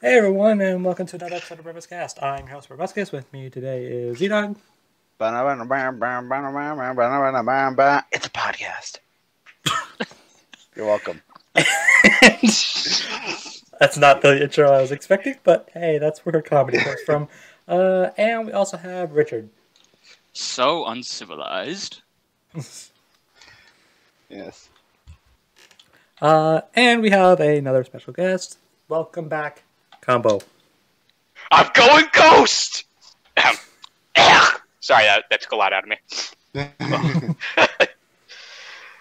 Hey everyone, and welcome to another episode of BrobusCast. I'm your host Brobuscus. With me today is ZDogg. It's a podcast. You're welcome. That's not the intro I was expecting, but hey, that's where comedy comes from. And we also have Richard. So uncivilized. Yes. And we have another special guest. Welcome back, Combo. I'm going ghost! Sorry, that took a lot out of me.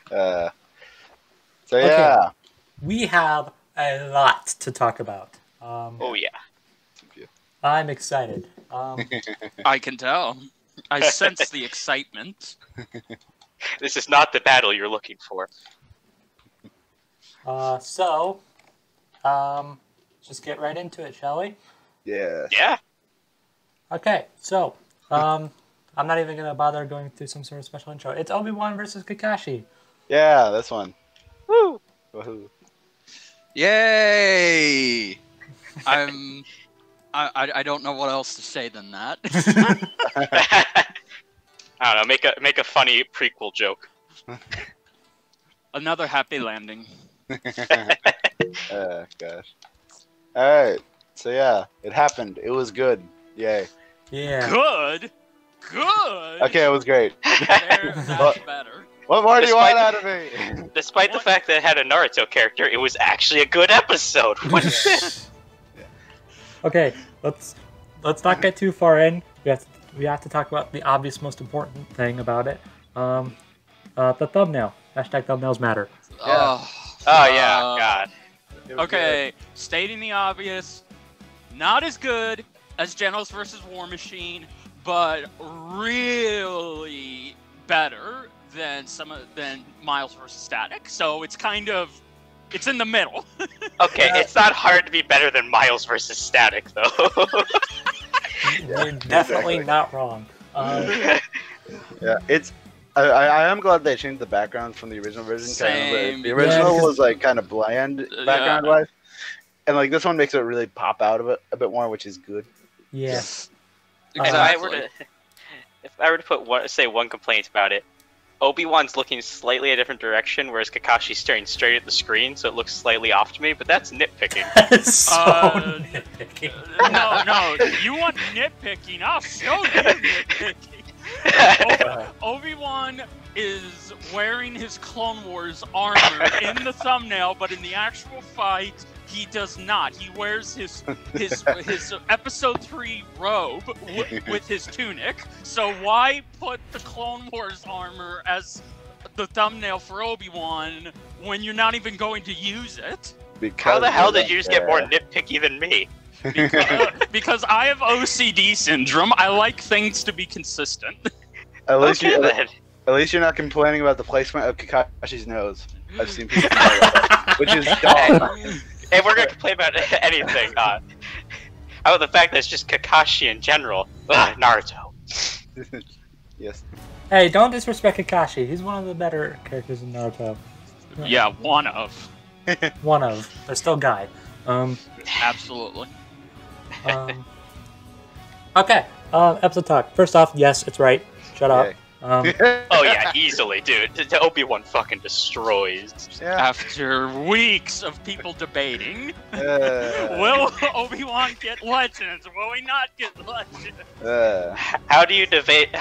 So yeah. Okay. We have a lot to talk about. Oh yeah. I'm excited. I can tell. I sense the excitement. This is not the battle you're looking for. So, just get right into it, shall we? Yeah. Yeah. Okay, so, I'm not even going to bother going through some sort of special intro. It's Obi-Wan versus Kakashi. Yeah, this one. Woo! Woohoo. Yay! I don't know what else to say than that. I don't know. Make a funny prequel joke. Another happy landing. Gosh. Alright. So yeah, it happened. It was good. Yay. Yeah. Good. Good. Okay, it was great. That's better. What more do you want Despite- out of me? Despite the fact that it had a Naruto character, it was actually a good episode. What is this? Okay, let's not get too far in. We have to talk about the obvious, most important thing about it. The thumbnail. Hashtag thumbnails matter. Yeah. Oh yeah, God. It was Okay, stating the obvious, not as good as Genos vs. War Machine, but really better than than Miles vs. Static. So it's kind of in the middle. Okay, it's not hard to be better than Miles versus Static, though. You're definitely not wrong. Yeah, it's. I am glad they changed the background from the original version. Same. The original Yeah, was like kind of bland background wise, and like this one makes it really pop out of it a bit more, which is good. Yeah. Exactly. If I were to put one complaint about it, Obi-Wan's looking slightly a different direction, whereas Kakashi's staring straight at the screen, so it looks slightly off to me. But that's nitpicking. That's so nitpicky. No, you want nitpicking? I'll show you nitpicking. Obi-Wan is wearing his Clone Wars armor in the thumbnail, but in the actual fight, he does not. He wears his Episode 3 robe with his tunic. So why put the Clone Wars armor as the thumbnail for Obi-Wan when you're not even going to use it? How the hell did you just get more nitpicky than me? Because I have OCD syndrome. I like things to be consistent. At least then. At least you're not complaining about the placement of Kakashi's nose. I've seen people complain about that, which is dumb. If we're gonna complain about anything, how about the fact that it's just Kakashi in general? Ugh, Naruto. Yes. Hey, don't disrespect Kakashi. He's one of the better characters in Naruto. Yeah, one of. One of. They're still Guy. Absolutely. Okay. Episode talk. First off, yes, it's right. Shut up. Yay. Oh yeah, easily, dude. The Obi-Wan fucking destroys. Yeah. After weeks of people debating, Uh, will Obi-Wan get legends? Will he not get legends? How do you debate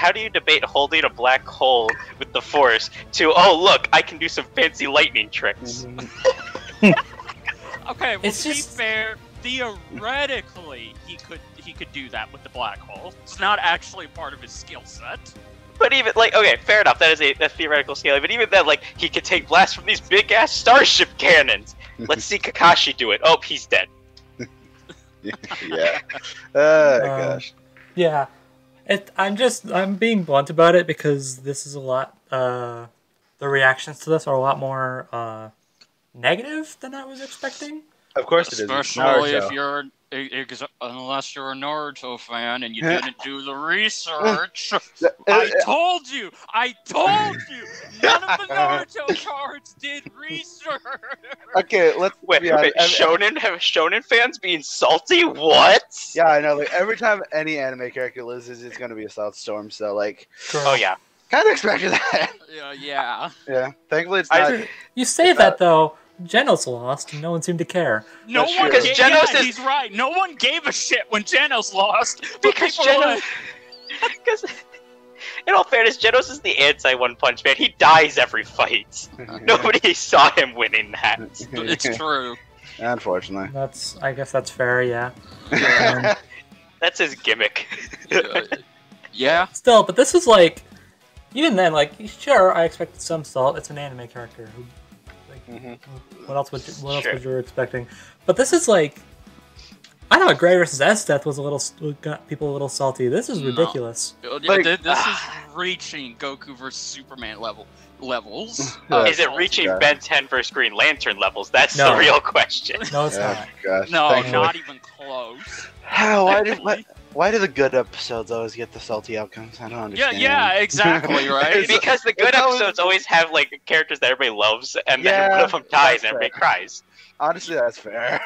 holding a black hole with the Force to look, I can do some fancy lightning tricks? Okay, well, It's to be just- fair, theoretically he could do that with the black hole. It's not actually part of his skill set. But even okay, fair enough. That is a theoretical scaling. But even then, he could take blasts from these big ass starship cannons. Let's see Kakashi do it. Oh, he's dead. yeah. Gosh. Yeah. I'm being blunt about it because this is a lot, the reactions to this are a lot more, negative than I was expecting. Of course it is. It's Especially Naruto. Unless you're a Naruto fan and you didn't do the research. I told you! None of the Naruto cards did research! Okay, let's Wait, Shonen fans being salty? What? Yeah, I know. Like every time any anime character loses, it's gonna be a South Storm. So like, Oh yeah. kind of expected that. Yeah. Yeah. Thankfully, it's not. You say that though. Genos lost, and no one seemed to care. No That's one true. gave, Genos yeah, is- he's right. No one gave a shit when Genos lost. But Because people were Genos... Because, in all fairness, Genos is the anti-One Punch Man. He dies every fight. Nobody saw him winning that. It's true. Unfortunately. I guess that's fair, yeah. That's his gimmick. Yeah. Still, but this was like, even then, like, sure, I expected some salt. It's an anime character. What else would you expecting? But this is like, I know Gray versus Esdeath got people a little salty. This is ridiculous. Like- This is reaching Goku versus Superman levels. Is it reaching God. Ben 10 versus Green Lantern levels? That's No. the real question. No, it's Yeah, not. gosh. No, thankfully. not even close. Why do the good episodes always get the salty outcomes? I don't Yeah, understand. exactly, right? Because the good It's always- episodes always have like characters that everybody loves, and then Yeah, one of them dies that's and everybody fair. cries. Honestly, that's fair.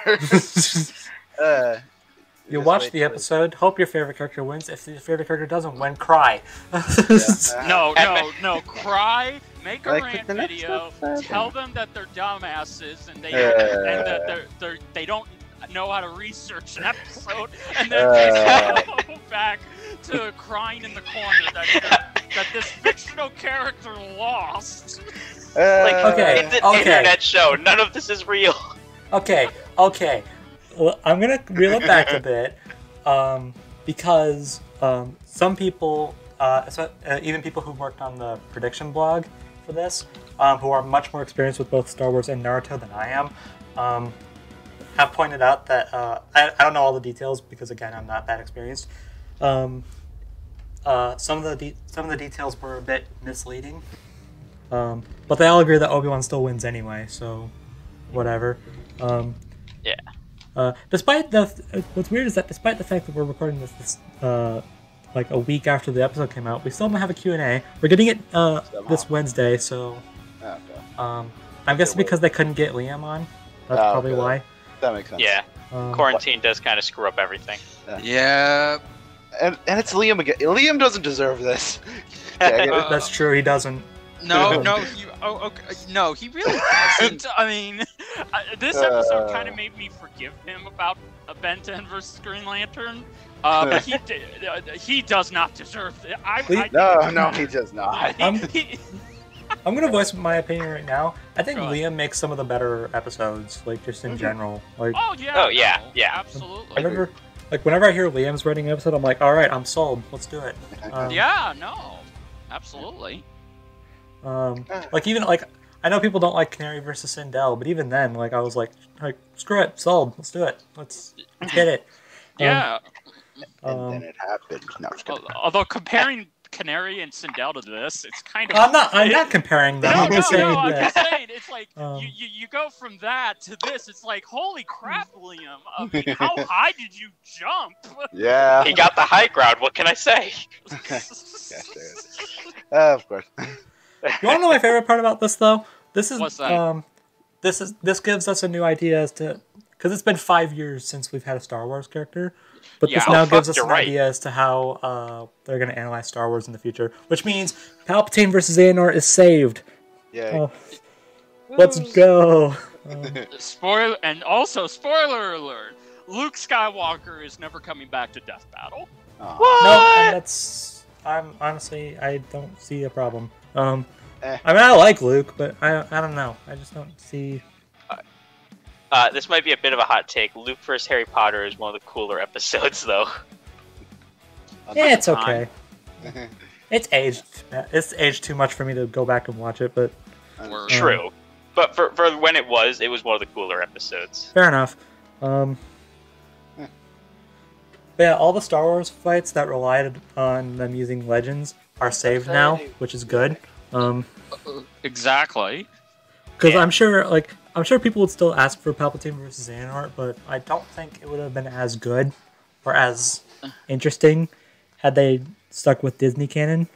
You Just watch wait the till- episode, hope your favorite character wins. If your favorite character doesn't win, cry. No, And- no, cry, make a Like, rant the next video, episode. tell them that they're dumbasses and that they don't know how to research an episode, and then go back to crying in the corner that this fictional character lost. Okay. It's an okay. internet show. None of this is real. Okay. Well, I'm gonna reel it back a bit, because some people, even people who worked on the prediction blog for this, who are much more experienced with both Star Wars and Naruto than I am, have pointed out that I don't know all the details because again I'm not that experienced. Some of the details were a bit misleading, but they all agree that Obi-Wan still wins anyway. So, whatever. Yeah. Despite what's weird is that despite the fact that we're recording this like a week after the episode came out, we still don't have a Q&A. We're getting it this Wednesday, so I'm guessing because they couldn't get Liam on. That's probably okay. why. That makes sense. Yeah. Quarantine does kind of screw up everything. Yeah. And it's Liam again. Liam doesn't deserve this. Dang it. That's true. He doesn't. No, he really doesn't. I mean, this episode kind of made me forgive him about Ben 10 versus Green Lantern, but he does not deserve it. No, he does not. I'm gonna voice my opinion right now. I think Go ahead. Liam makes some of the better episodes, like just in general. Like, Oh yeah. Yeah. Absolutely. whenever I hear Liam's writing an episode, I'm like, all right, I'm sold. Let's do it. Yeah. No. Absolutely. Like even like I know people don't like Canary versus Sindel, but even then, like I was like screw it, sold. Let's do it. Let's get it. Yeah. And then it happened. No, I'm just kidding. Although comparing Canary and Sindel to this, it's kind of. I'm not comparing them. I'm just saying I'm that. just saying it's like you go from that to this. It's like holy crap, Liam! I mean, how high did you jump? Yeah. He got the high ground. What can I say? Of course. You want to know my favorite part about this though? This is What's that? This gives us a new idea as to because it's been 5 years since we've had a Star Wars character, but this Yeah. now Oh, gives fuck, us you're an right. idea as to how they're going to analyze Star Wars in the future, which means Palpatine versus Xehanort is saved. Yeah. Let's go. Spoiler alert: Luke Skywalker is never coming back to Death Battle. No, and I'm honestly I don't see a problem. I mean I like Luke, but I don't know. I just don't see. This might be a bit of a hot take. Luke vs. Harry Potter is one of the cooler episodes, though. Yeah, it's okay. It's aged too much for me to go back and watch it, but True. But for when it was one of the cooler episodes. fair enough. But yeah, all the Star Wars fights that relied on them using legends are saved now, which is good. Exactly. Because I'm sure, like, I'm sure people would still ask for Palpatine versus Xehanort, but I don't think it would have been as good or as interesting had they stuck with Disney canon.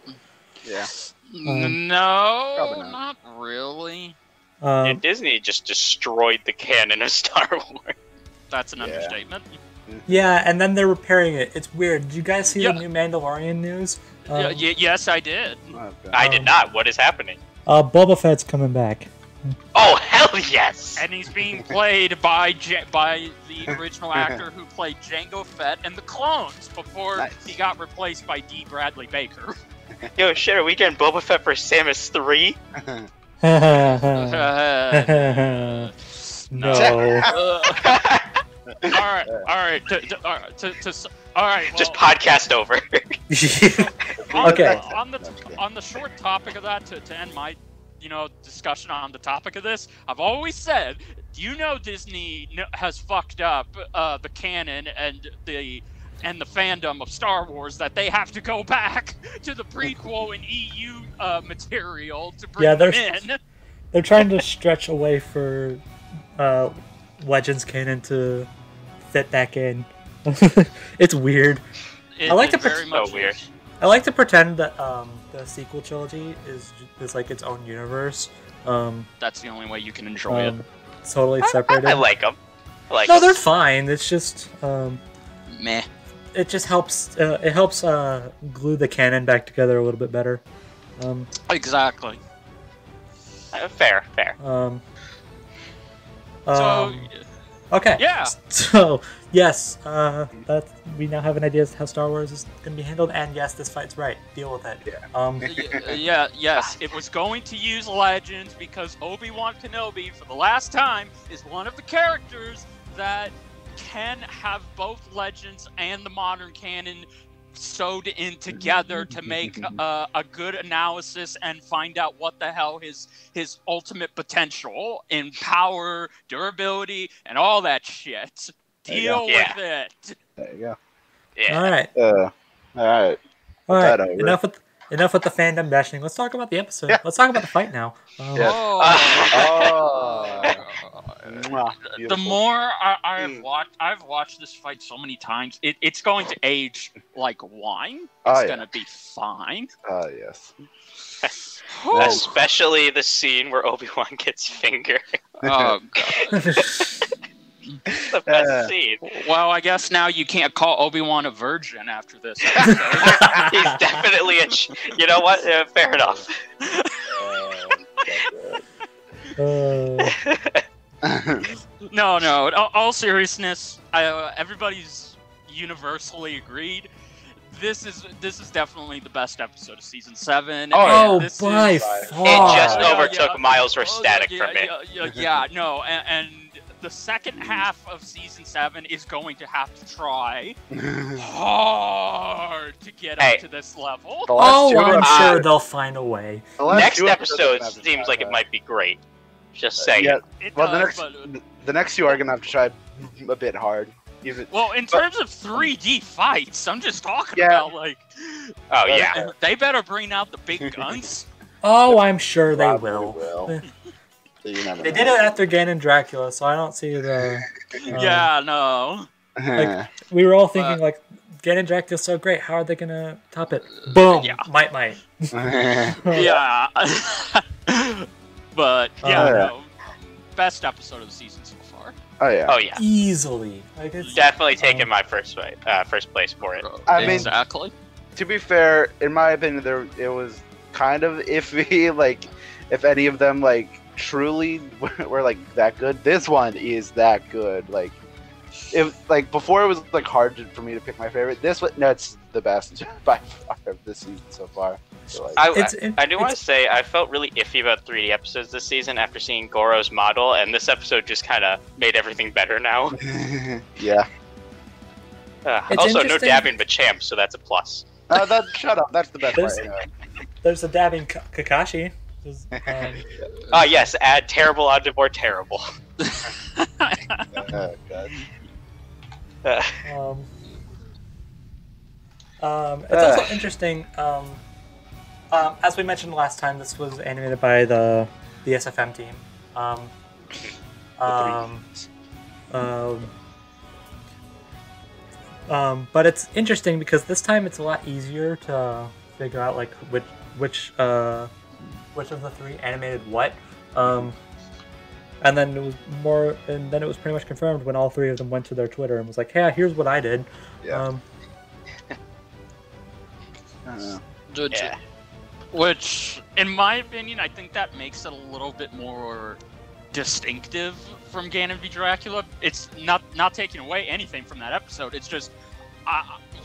Yeah. No, Probably not really. Yeah, Disney just destroyed the canon of Star Wars. That's an understatement. Yeah, and then they're repairing it. It's weird. Did you guys see Yeah. the new Mandalorian news? Yes, I did. I did not. What is happening? Boba Fett's coming back. Oh, hell yes! And he's being played by the original actor who played Jango Fett and the clones before he got replaced by D. Bradley Baker. Yo, shit, are we getting Boba Fett for Samus 3? No. Alright. Alright. Just podcast over. Okay. On the short topic of that, to end my discussion on the topic of this, I've always said, Disney has fucked up the canon and the fandom of Star Wars, that they have to go back to the prequel and EU material to bring them in. They're trying to stretch away for Legends canon to fit back in. It's weird. I like to pretend that the sequel trilogy is like its own universe. That's the only way you can enjoy it. Totally separated. I like them. They're fine. It's just meh. It just helps. It helps glue the canon back together a little bit better. Exactly. Fair. Okay. Yeah. So yes, that we now have an idea of how Star Wars is going to be handled, and yes, this fight's right. Deal with it. Yes, it was going to use Legends because Obi-Wan Kenobi, for the last time, is one of the characters that can have both Legends and the modern canon sewed in together to make a good analysis and find out what the hell his ultimate potential in power, durability, and all that shit. Deal with it. There you go. Yeah. All right. All right. Enough with the fandom bashing. Let's talk about the episode. Yeah. Let's talk about the fight now. The more I've watched this fight so many times, it's going to age like wine. It's gonna be fine. Yes. Especially the scene where Obi-Wan gets fingered. Oh god. The best scene. Well, I guess now you can't call Obi-Wan a virgin after this. He's definitely you know what? Fair enough. No. In all seriousness, everybody's universally agreed. This is definitely the best episode of season 7. By This far. It just overtook Miles or Static from it. And the second half of season 7 is going to have to try hard to get up to this level. I'm sure they'll find a way. Next episode seems like it might be great. Just saying. Yeah. It Well, does, the next two are gonna have to try a bit hard. in terms of 3D fights, I'm just talking about Oh yeah. they better bring out the big guns. I'm sure they Probably will. You never They know. did it after Ganon Dracula, so I don't see the. No. Like, we were all thinking like, Ganon Dracula's so great. How are they gonna top it? Boom! Yeah. Might. Yeah. But best episode of the season so far. Oh yeah. Easily. Like, it's Definitely taking my first place for it. I mean, Exactly. to be fair, in my opinion, it was kind of iffy. Like, if any of them truly were that good, this one is that good. Before it was hard for me to pick my favorite. It's the best by far of this season so far. So, I do want to say I felt really iffy about 3D episodes this season after seeing Goro's model, and this episode just kind of made everything better now. yeah. Also, no dabbing but champ, so that's a plus. Shut up. That's the best part. There's a dabbing Kakashi. Yes, add terrible onto more terrible. God. It's also interesting. As we mentioned last time, this was animated by the SFM team. But it's interesting because this time it's a lot easier to figure out like which of the three animated what. And then it was pretty much confirmed when all three of them went to their Twitter and was like, "Hey, here's what I did." Yeah. Yeah. Which, in my opinion, I think that makes it a little bit more distinctive from Ganon v Dracula. It's not taking away anything from that episode. It's just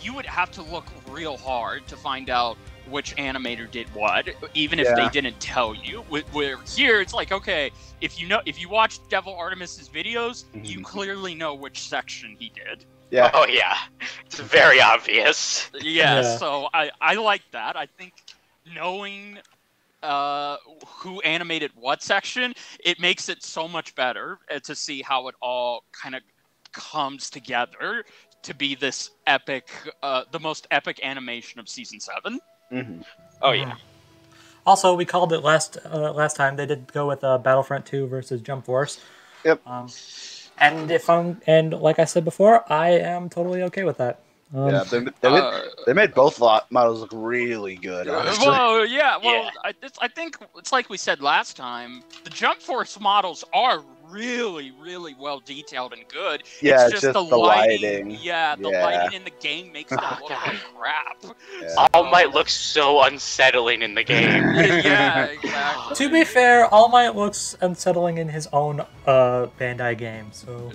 you would have to look real hard to find out which animator did what, even if they didn't tell you. Where here, it's like, okay, if you watch Devil Artemis's videos, you clearly know which section he did. Yeah. Oh yeah, it's very obvious. Yeah. So I like that. I think knowing who animated what section, it makes it so much better to see how it all kind of comes together to be this epic, the most epic animation of season 7. Oh yeah. Also, we called it last time. They did go with Battlefront 2 versus Jump Force. Yep. And like I said before, I am totally okay with that. Yeah, they made both models look really good. Honestly. I think it's like we said last time. The Jump Force models are really, really well detailed and good. Yeah, it's just the lighting. Yeah, the Yeah. lighting in the game makes them look like crap. Yeah. All Might looks so unsettling in the game. Yeah, exactly. To be fair, All Might looks unsettling in his own Bandai game. So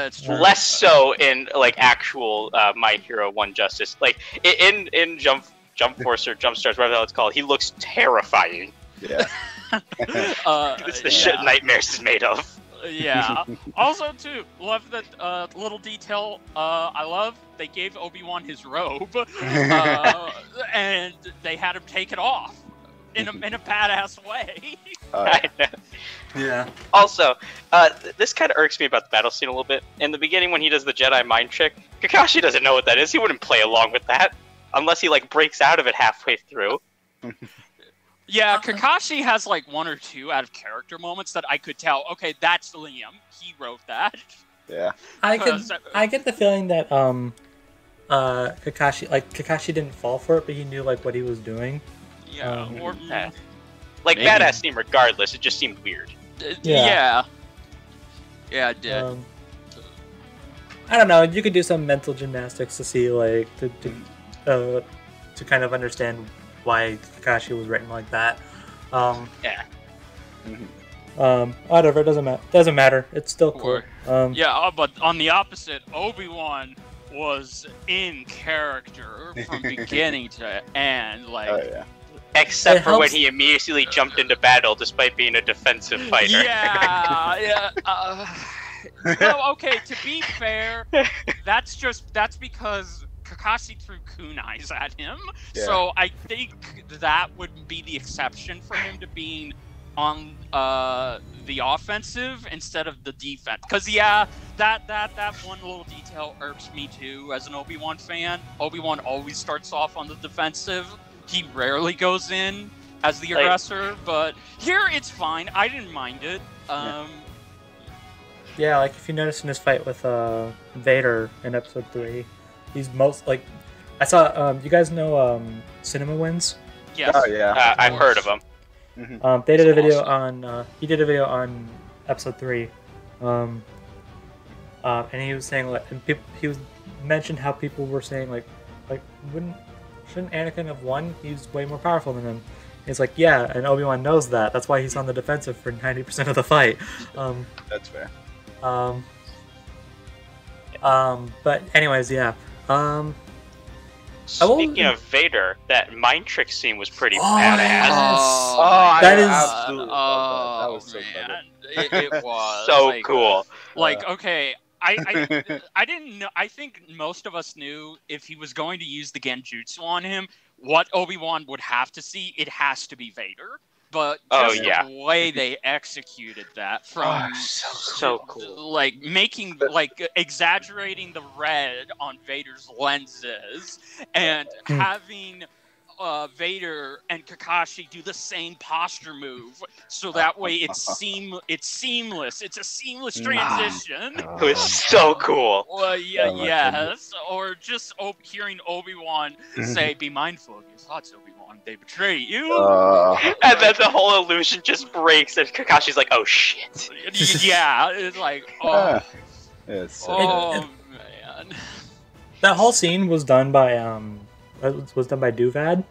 It's true. Less so in like actual My Hero One Justice. Like in Jump Force or Jump Stars, whatever it's called, he looks terrifying. Yeah. It's the shit Nightmares is made of. Yeah. Also, too, love that little detail. I love they gave Obi-Wan his robe, and they had him take it off in a badass way. yeah. Also, this kind of irks me about the battle scene a little bit. In the beginning, when he does the Jedi mind trick, Kakashi doesn't know what that is. He wouldn't play along with that unless he like breaks out of it halfway through. Yeah, Kakashi has like one or two out of character moments that I could tell. Okay, that's Liam. He wrote that. Yeah. I get the feeling that Kakashi didn't fall for it, but he knew like what he was doing. Yeah, like maybe. badass scene regardless. It just seemed weird. Yeah, it did. I don't know. You could do some mental gymnastics to see like to kind of understand why Kakashi was written like that. Yeah. Whatever, it doesn't matter. It's still cool. But on the opposite, Obi-Wan was in character from beginning to end. Like, except for when he immediately jumped into battle despite being a defensive fighter. Yeah. No, okay. To be fair, that's because Kakashi threw kunais at him, so I think that would be the exception for him to being on the offensive instead of the defense. Because that one little detail irks me too as an Obi-Wan fan. Obi-Wan always starts off on the defensive. He rarely goes in as the aggressor, but here it's fine. I didn't mind it. Yeah, like if you notice in his fight with Vader in Episode 3. He's most like, I saw. You guys know Cinema Wins? Yes. Oh yeah. I've heard of him. They did a video on. He did a video on Episode 3, and he was saying like, and he was mentioned how people were saying like, shouldn't Anakin have won? He's way more powerful than him. And it's like, yeah, and Obi-Wan knows that. That's why he's on the defensive for 90% of the fight. That's fair. But anyways, yeah. Speaking of Vader, that mind trick scene was pretty badass. Absolutely. Oh, that was so man. It was so cool. Okay, I didn't know. I think most of us knew if he was going to use the Genjutsu on him, what Obi-Wan would have to see. It has to be Vader. But just the way they executed that from so cool. Like making exaggerating the red on Vader's lenses and having Vader and Kakashi do the same posture move, so that way it's seamless. It's a seamless transition. It was so cool. Yes. Or just hearing Obi-Wan say, "Be mindful of your thoughts, Obi-Wan. They betray you." And then the whole illusion just breaks, and Kakashi's like, "Oh shit!" Yeah, it's like, oh, It's man. That whole scene was done by Duvad,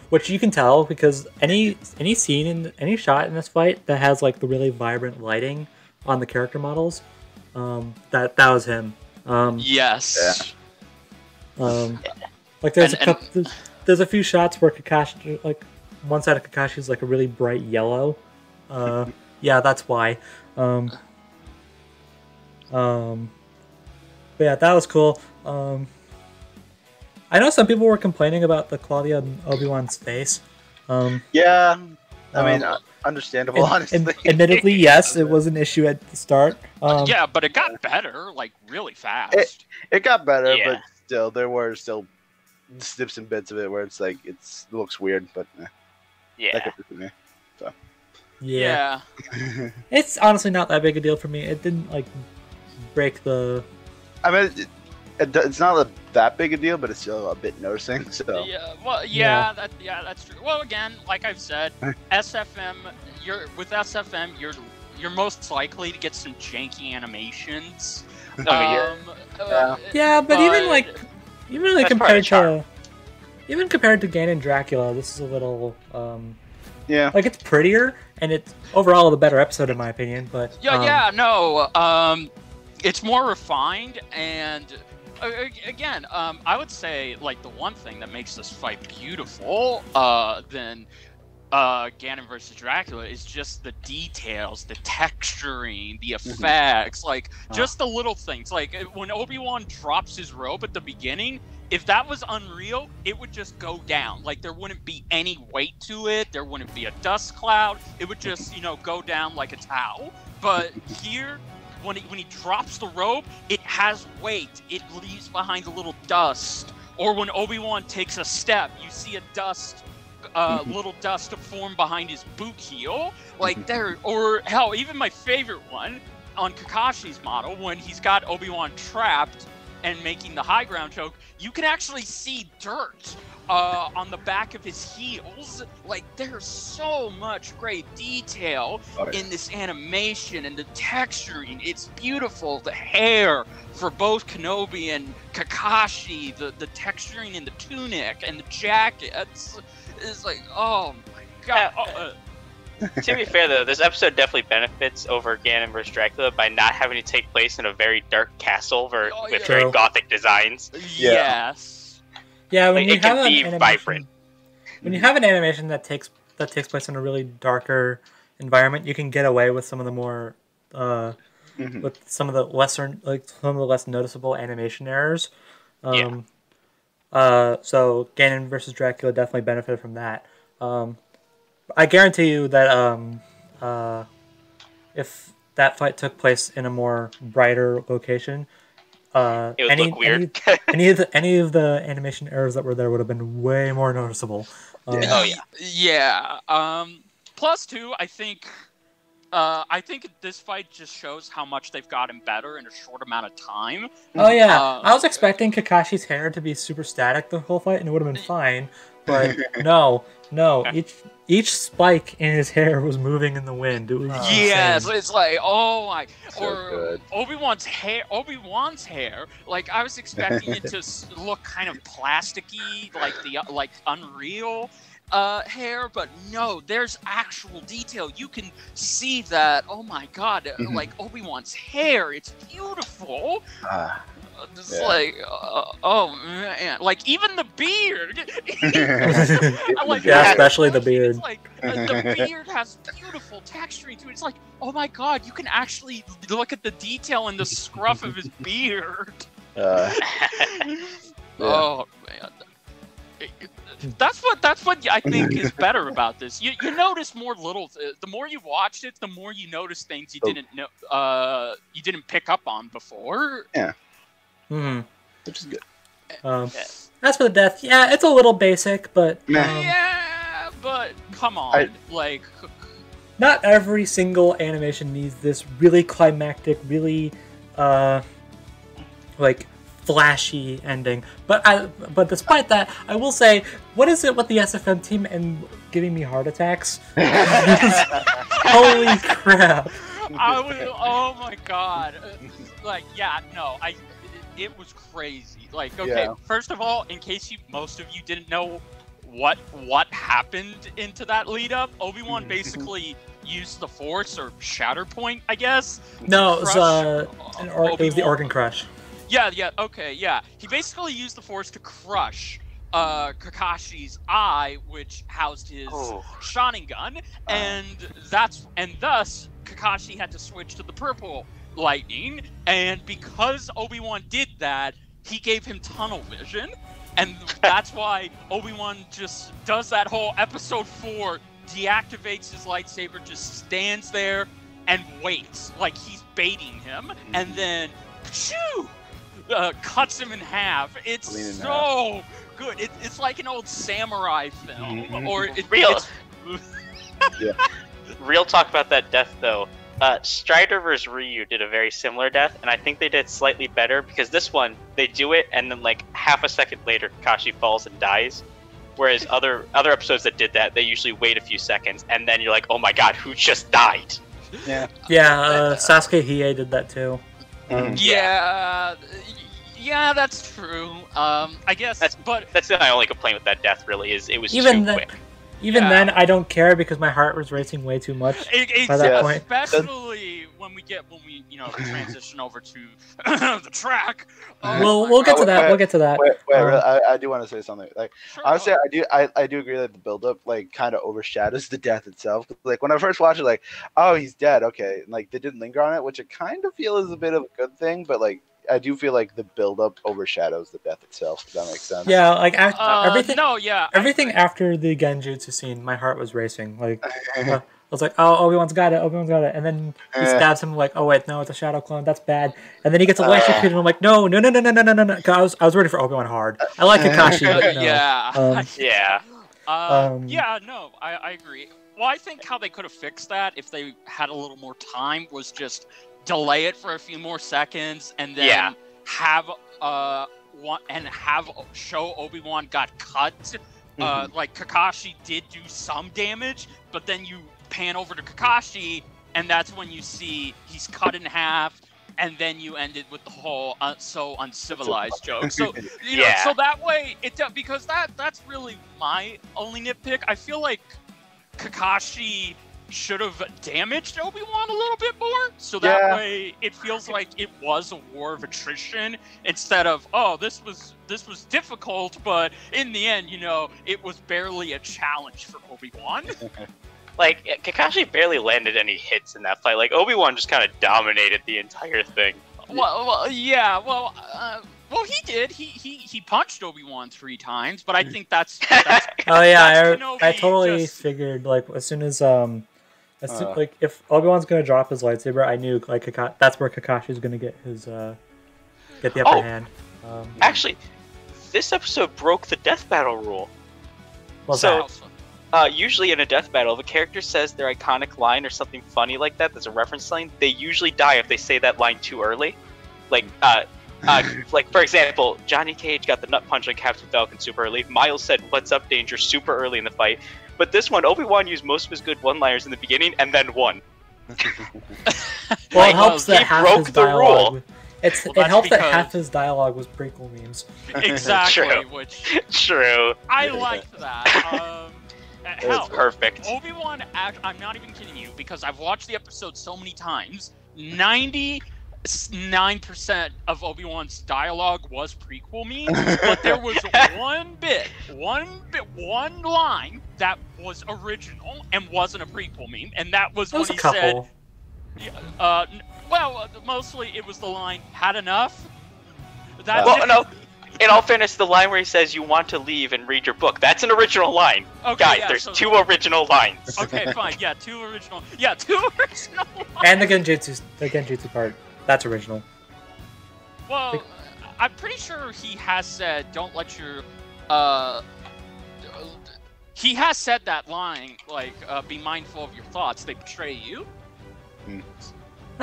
which you can tell because any scene in any shot in this fight that has like the really vibrant lighting on the character models, that was him. Yes. Like there's a few shots where Kakashi, like one side of Kakashi is like a really bright yellow. Yeah, that's why. But yeah, that was cool. I know some people were complaining about the quality of Obi-Wan's face. Yeah, I mean, understandable, honestly. Admittedly, yes, it was an issue at the start. Yeah, but it got better, like, really fast. It got better, Yeah. but still, there were still snips and bits of it where it's like, it looks weird, but that Yeah. could be for me. So. Yeah. It's honestly not that big a deal for me. It didn't, like, break the... I mean, it's not that big a deal, but it's still a bit noticing. So Yeah, well, that's true. Well, again, like I've said, SFM, with SFM, you're most likely to get some janky animations. yeah. Yeah, but even like That's compared part of to Ganon Dracula, this is a little yeah, like it's prettier and it's overall the better episode in my opinion. But it's more refined and. Again, I would say like the one thing that makes this fight beautiful than Ganon versus Dracula is just the details, the texturing, the effects, like just the little things. Like when Obi-Wan drops his robe at the beginning, if that was Unreal, it would just go down. Like there wouldn't be any weight to it. There wouldn't be a dust cloud. It would just, go down like a towel. But here, when he drops the robe, it has weight. It leaves behind a little dust. Or when Obi-Wan takes a step, you see a little dust form behind his boot heel. Like there, or hell, even my favorite one on Kakashi's model, when he's got Obi-Wan trapped and making the high ground choke, you can actually see dirt on the back of his heels. Like there's so much great detail in this animation and the texturing. It's beautiful. The hair for both Kenobi and Kakashi, the texturing in the tunic and the jackets is like, oh my god. To be fair, though, this episode definitely benefits over Ganon vs. Dracula by not having to take place in a very dark castle with very gothic designs. Yes. Yeah, when Like, you it have can an be animation, vibrant. when you have an animation that takes place in a really darker environment, you can get away with some of the more with some of the less noticeable animation errors. So Ganon versus Dracula definitely benefited from that. I guarantee you that if that fight took place in a more brighter location, It would look weird. any of the animation errors that were there would have been way more noticeable. Yeah. Plus, too, I think this fight just shows how much they've gotten better in a short amount of time. Oh yeah, I was expecting Kakashi's hair to be super static the whole fight, and it would have been fine. But no, each spike in his hair was moving in the wind. It was yes, insane. it's like, oh my, So good. Obi-Wan's hair. Like I was expecting it to look kind of plasticky, like Unreal hair, but no, there's actual detail. You can see that. Oh my god, like Obi-Wan's hair, it's beautiful. Just like, oh man, like even the beard. Especially the beard. It's like the beard has beautiful texturing to it. It's like, oh my god, you can actually look at the detail in the scruff of his beard. Oh man. That's what I think is better about this. You notice more little. The more you watched it, the more you notice things you didn't know. You didn't pick up on before. Yeah. Mm-hmm. Which is good. As for the death, yeah, it's a little basic, but Yeah, but come on, like. Not every single animation needs this really climactic, really, like, flashy ending. But despite that, I will say, what is it with the SFM team and giving me heart attacks? Holy crap! Oh my god! Like, yeah, no, it was crazy. Like, okay, first of all, in case most of you didn't know what happened into that lead up, Obi-Wan basically used the Force or Shatterpoint, I guess. No, it was the organ crush. Yeah, okay, yeah. He basically used the Force to crush Kakashi's eye, which housed his Sharingan, and thus Kakashi had to switch to the purple lightning, and because Obi-Wan did that, he gave him tunnel vision, and that's why Obi-Wan just does that whole episode 4, deactivates his lightsaber, just stands there and waits like he's baiting him, and then shoo, cuts him in half. It's so good. It's like an old samurai film, or real. Real talk about that death though. Strider vs. Ryu did a very similar death, and I think they did slightly better because this one they do it, and then like half a second later, Kakashi falls and dies. Whereas other episodes that did that, they usually wait a few seconds, and then you're like, oh my god, who just died? Yeah, Sasuke Hiei did that too. Yeah, that's true. I guess that's my only complaint with that death. Really, is it was too quick. Even then, I don't care because my heart was racing way too much by that point. Especially when we transition over to the track. We'll get to that. We'll get to that. I do want to say something. Like, honestly, I do agree that the build-up like kind of overshadows the death itself. Like when I first watched it, like, oh, he's dead. Okay, and, like they didn't linger on it, which I kind of feel is a bit of a good thing. But like, I do feel like the build-up overshadows the death itself. If that makes sense. Yeah, like everything after the Genjutsu scene, my heart was racing. Like, I was like, oh, Obi-Wan's got it, and then he stabs him. Like, oh wait, no, it's a shadow clone. That's bad. And then he gets electrocuted, and I'm like, no. Cause I was ready for Obi-Wan hard. I like Kakashi, but no. I agree. Well, I think how they could have fixed that if they had a little more time was just delay it for a few more seconds, and then have show Obi-Wan got cut. Like Kakashi did do some damage, but then you pan over to Kakashi, and that's when you see he's cut in half, and then you ended with the whole so uncivilized joke. So so that way because that's really my only nitpick. I feel like Kakashi should have damaged Obi-Wan a little bit more, so that way it feels like it was a war of attrition instead of, oh, this was difficult, but in the end, it was barely a challenge for Obi-Wan. Like, Kakashi barely landed any hits in that fight. Like, Obi-Wan just kind of dominated the entire thing. Well, he did. He punched Obi-Wan 3 times, but I think that's oh yeah, I totally figured, like, as soon as like if Obi-Wan's gonna drop his lightsaber, I knew like that's where Kakashi's gonna get his get the upper hand. Actually, this episode broke the death battle rule. Usually in a death battle, if a character says their iconic line or something funny like that, that's a reference line, they usually die if they say that line too early. Like, like for example, Johnny Cage got the nut punch on Captain Falcon super early. Miles said, "What's up, danger?" super early in the fight. But this one, Obi-Wan used most of his good one-liners in the beginning and then won. Well, it helps that half his dialogue. It helps that half his dialogue was prequel memes. Exactly. True. I liked that. Hell, perfect. Obi-Wan, I'm not even kidding you, because I've watched the episode so many times. 99% of Obi-Wan's dialogue was prequel memes, but there was one line that was original and wasn't a prequel meme, and that was when he said, mostly it was the line, "Had enough?" No. In all fairness, the line where he says, "You want to leave and read your book," that's an original line. Okay, guys, there's 2 original lines. Okay, fine. Yeah, 2 original. Yeah, 2 original lines. And the Genjutsu part. That's original. Well, I'm pretty sure he has said, "Don't let your." He has said that line, like, "Be mindful of your thoughts; they betray you." I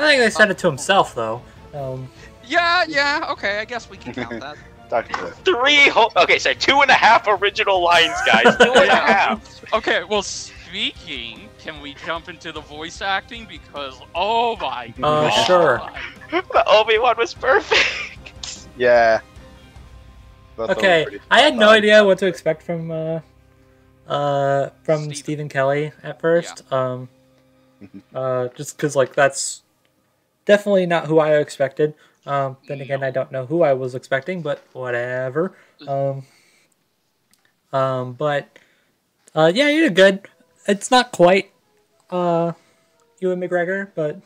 think they said it to himself, though. Yeah. Okay, I guess we can count that. Doctor. 3 whole. Okay, so 2.5 original lines, guys. 2.5. Okay, well, speaking, can we jump into the voice acting? Because, oh my god. Sure. The Obi-Wan was perfect. Yeah. Both of them Okay, pretty I had no solid. idea what to expect from Stephen. Stephen Kelly at first. Just because like that's definitely not who I expected. Then again, I don't know who I was expecting, but whatever. Yeah, you did good. It's not quite Ewan McGregor, but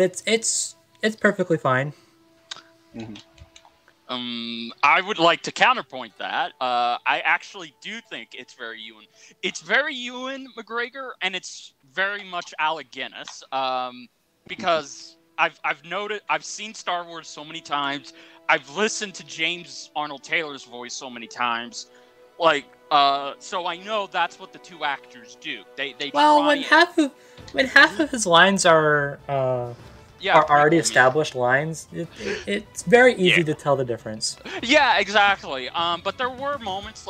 it's perfectly fine. I would like to counterpoint that. I actually do think it's very Ewan. It's very Ewan McGregor, and it's very much Alec Guinness. Because I've noted, I've seen Star Wars so many times. I've listened to James Arnold Taylor's voice so many times. Like, so I know that's what the two actors do. They Well, try when half of his lines are already established lines, it's very easy to tell the difference. Yeah, exactly. But there were moments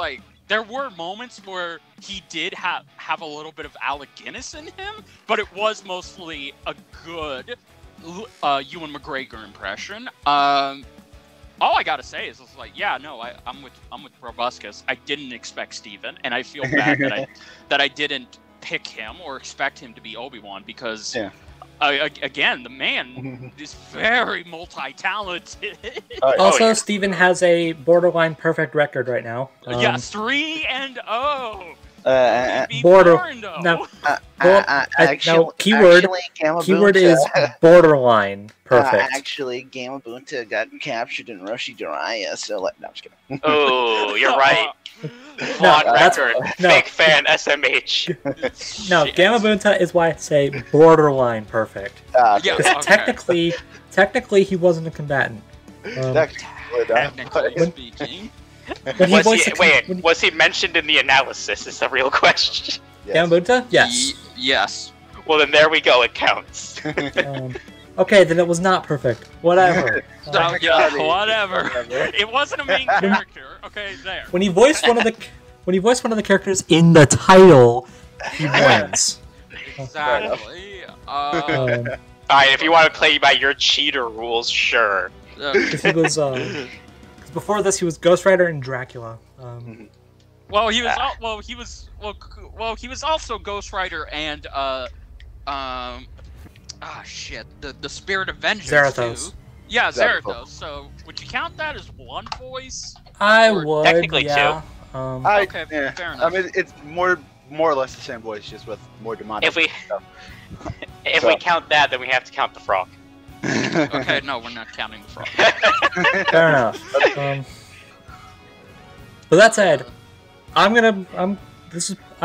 where he did have a little bit of Alec Guinness in him, but it was mostly a good Ewan McGregor impression. All I gotta say is, it's like, yeah, no, I'm with Brobuscus. I didn't expect Steven, and I feel bad that I didn't pick him or expect him to be Obi-Wan, because again, the man is very multi-talented. Also, Steven has a borderline perfect record right now. Yeah, 3-0. Keyword is borderline perfect. Actually, Gamma Bunta got captured in Roshi Jiraiya, so no, I'm just kidding. Oh, you're right. No, On record, fake fan SMH. No, Gamma Bunta is why I say borderline perfect. Yeah, Technically, he wasn't a combatant. Technically speaking. Was he mentioned in the analysis? Is the real question. Gamma Bunta? Yes. Yes. Well, then there we go. It counts. Okay, then it was not perfect. Whatever. Whatever. It wasn't a main character. Okay, there. When he voiced one of the characters in the title, he wins. Exactly. Alright, if you want to play by your cheater rules, sure. Because he was before this, he was Ghost Rider and Dracula. Well, he was also Ghost Rider and the Spirit of Vengeance Zarathos. too. Yeah, Zarathos. So would you count that as one voice? I would. Technically, yeah. Okay, fair enough. I mean, it's more or less the same voice, just with more demonic stuff. If we count that, then we have to count the frog. Okay, no, we're not counting the frog. Fair enough. But that said, I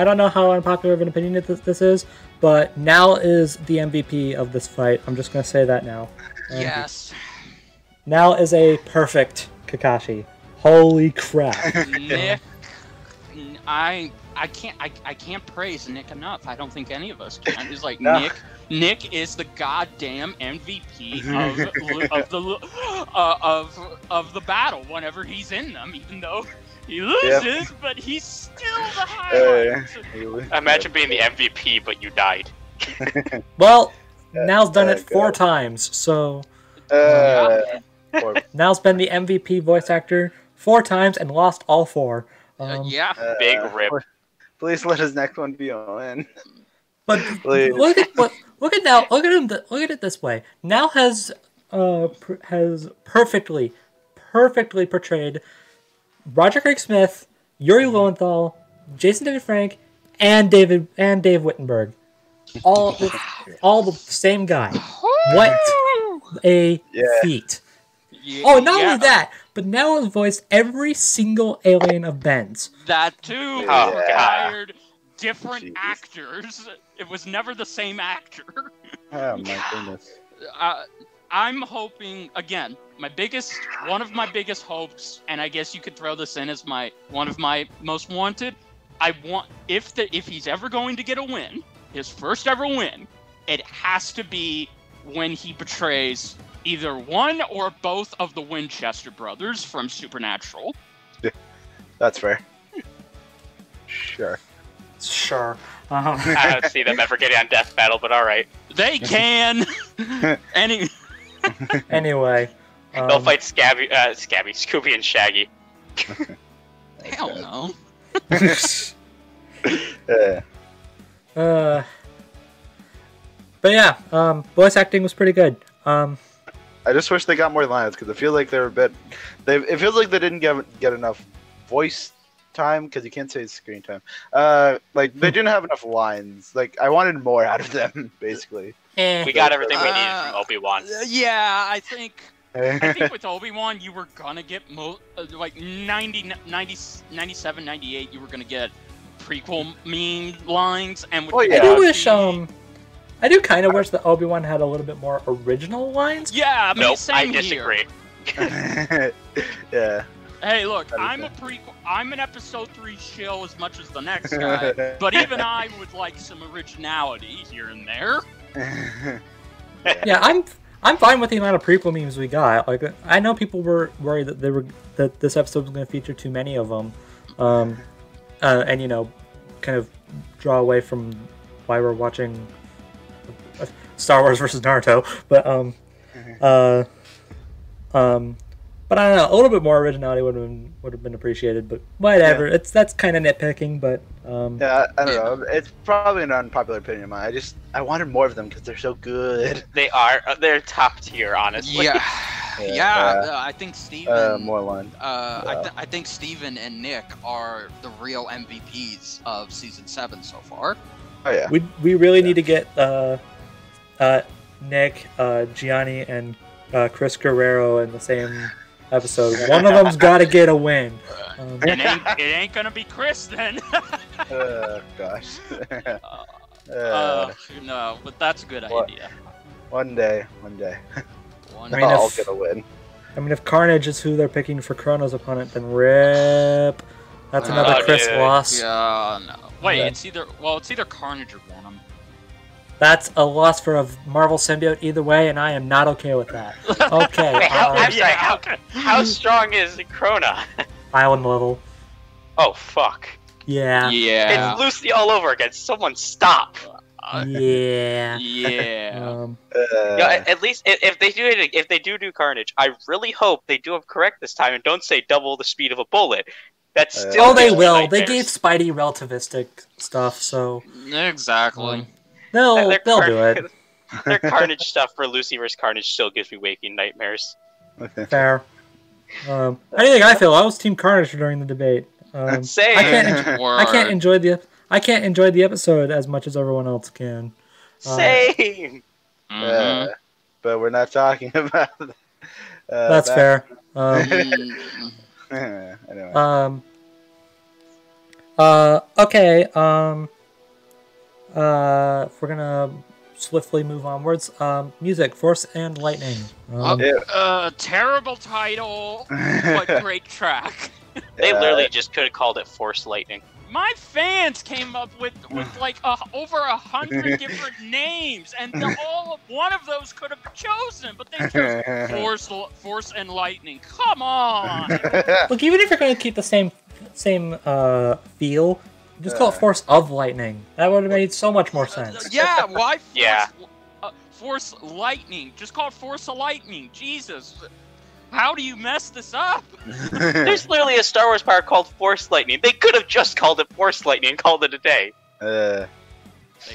don't know how unpopular of an opinion this is, but Nal is the MVP of this fight. I'm just gonna say that now. Yes. Nal is a perfect Kakashi. Holy crap. Nick, I can't praise Nick enough. I don't think any of us can. It's like No. Nick is the goddamn MVP of the battle whenever he's in them, even though he loses, but he's still the highlight. Imagine being the MVP, but you died. Well, Nal's done it 4 times, so Nal's been the MVP voice actor 4 times and lost all 4. Big rip. Please let his next one be on. But look at Nal. Look at it this way. Nal has perfectly portrayed Roger Craig Smith, Yuri Lowenthal, Jason David Frank, and Dave Wittenberg. All the same guy. What a feat! Not only that, but now has voiced every single alien of Ben's. That too. Oh, Hired different actors. It was never the same actor. Oh my goodness. I'm hoping again. One of my biggest hopes, and I guess you could throw this in as one of my most wanted. I want if he's ever going to get a win, his first ever win, it has to be when he betrays either one or both of the Winchester brothers from Supernatural. That's fair. Sure. Sure. I don't see them ever getting on Death Battle, but all right. They can. Anyway. They'll fight Scooby, and Shaggy. Hell no. But yeah, voice acting was pretty good. I just wish they got more lines because I feel like they're a bit. It feels like they didn't get enough voice time because you can't say screen time. Like they didn't have enough lines. Like I wanted more out of them, basically. We got everything we needed from Obi-Wan. Yeah, I think with Obi-Wan you were gonna get like 90, 97, 98. You were gonna get prequel meme lines, and with I do kind of wish that Obi-Wan had a little bit more original lines. Yeah, I mean, nope, same I disagree. Yeah. Hey, look, I'm an episode 3 shill as much as the next guy, but even I would like some originality here and there. Yeah, I'm fine with the amount of prequel memes we got. Like, I know people were worried that this episode was going to feature too many of them, and kind of draw away from why we're watching Star Wars versus Naruto. But but I don't know, a little bit more originality would have been appreciated. But whatever, yeah. That's kind of nitpicking. But yeah, I don't know. It's probably an unpopular opinion of mine. I wanted more of them because they're so good. They're top tier, honestly. Yeah. I think Steven. More line. I think Steven and Nick are the real MVPs of season 7 so far. Oh yeah. We really need to get Nick, Gianni, and Chris Guerrero in the same episode. One of them's got to get a win. It ain't gonna be Chris then. Gosh. No, but that's a good idea. One day. I'll get a win. I mean, if Carnage is who they're picking for Chrono's opponent, then rip. That's another Chris loss. Yeah, no. Wait, it's either Carnage or Venom. That's a loss for a Marvel symbiote either way, and I am not okay with that. Okay. Wait, how strong is Krona? Island level. Oh, fuck. Yeah. Yeah. It's Lucy all over again. Someone stop. Yeah. Yeah. Yeah. At least if they do Carnage, I really hope they do it correct this time and don't say double the speed of a bullet. That's still. Oh, they will. They gave Spidey relativistic stuff, so. Exactly. They'll do it. Their Carnage stuff for Lucy vs. Carnage still gives me waking nightmares. Fair. How do you think I feel? I was Team Carnage during the debate. Same. I can't enjoy the episode as much as everyone else can. Same. But we're not talking about. That's fair. Anyway. Okay. If we're gonna swiftly move onwards, music, Force and Lightning. Terrible title, but great track. They literally just could have called it Force Lightning. My fans came up with like over 100 different names, and one of those could have been chosen, but they chose Force and Lightning. Come on! Look, even if you're going to keep the same feel, just call it Force of Lightning. That would have made so much more sense. Yeah, why? Force Force Lightning. Just call it Force of Lightning. Jesus. How do you mess this up? There's literally a Star Wars power called Force Lightning. They could have just called it Force Lightning and called it a day. They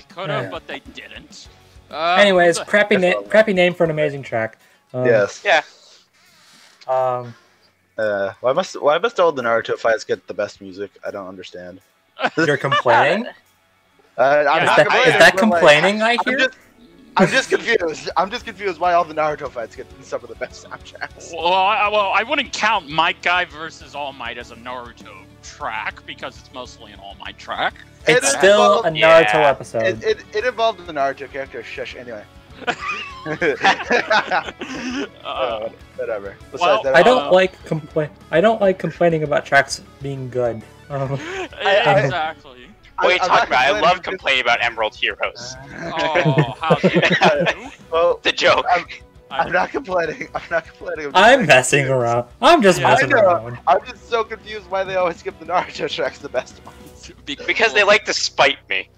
could have, but they didn't. Anyways, crappy name for an amazing track. Yes. Yeah. Why must all the Naruto fights get the best music? I don't understand. You're complaining? Is that complaining? I hear. I'm just confused. I'm just confused why all the Naruto fights get some of the best soundtracks. Well, I wouldn't count Might Guy versus All Might as a Naruto track because it's mostly an All Might track. It's still a Naruto episode. It involved the Naruto character. Shush. Anyway. Whatever. Well, Besides that, I don't like complaining about tracks being good. Exactly. What are you talking about? I love complaining complaining about Emerald Heroes. Oh, how dare you? Well, It's a joke. I'm not complaining. I'm not complaining. I'm messing around. I'm just Yeah, messing I know. around. I'm just so confused why they always give the Naruto tracks the best ones. Because they like to spite me.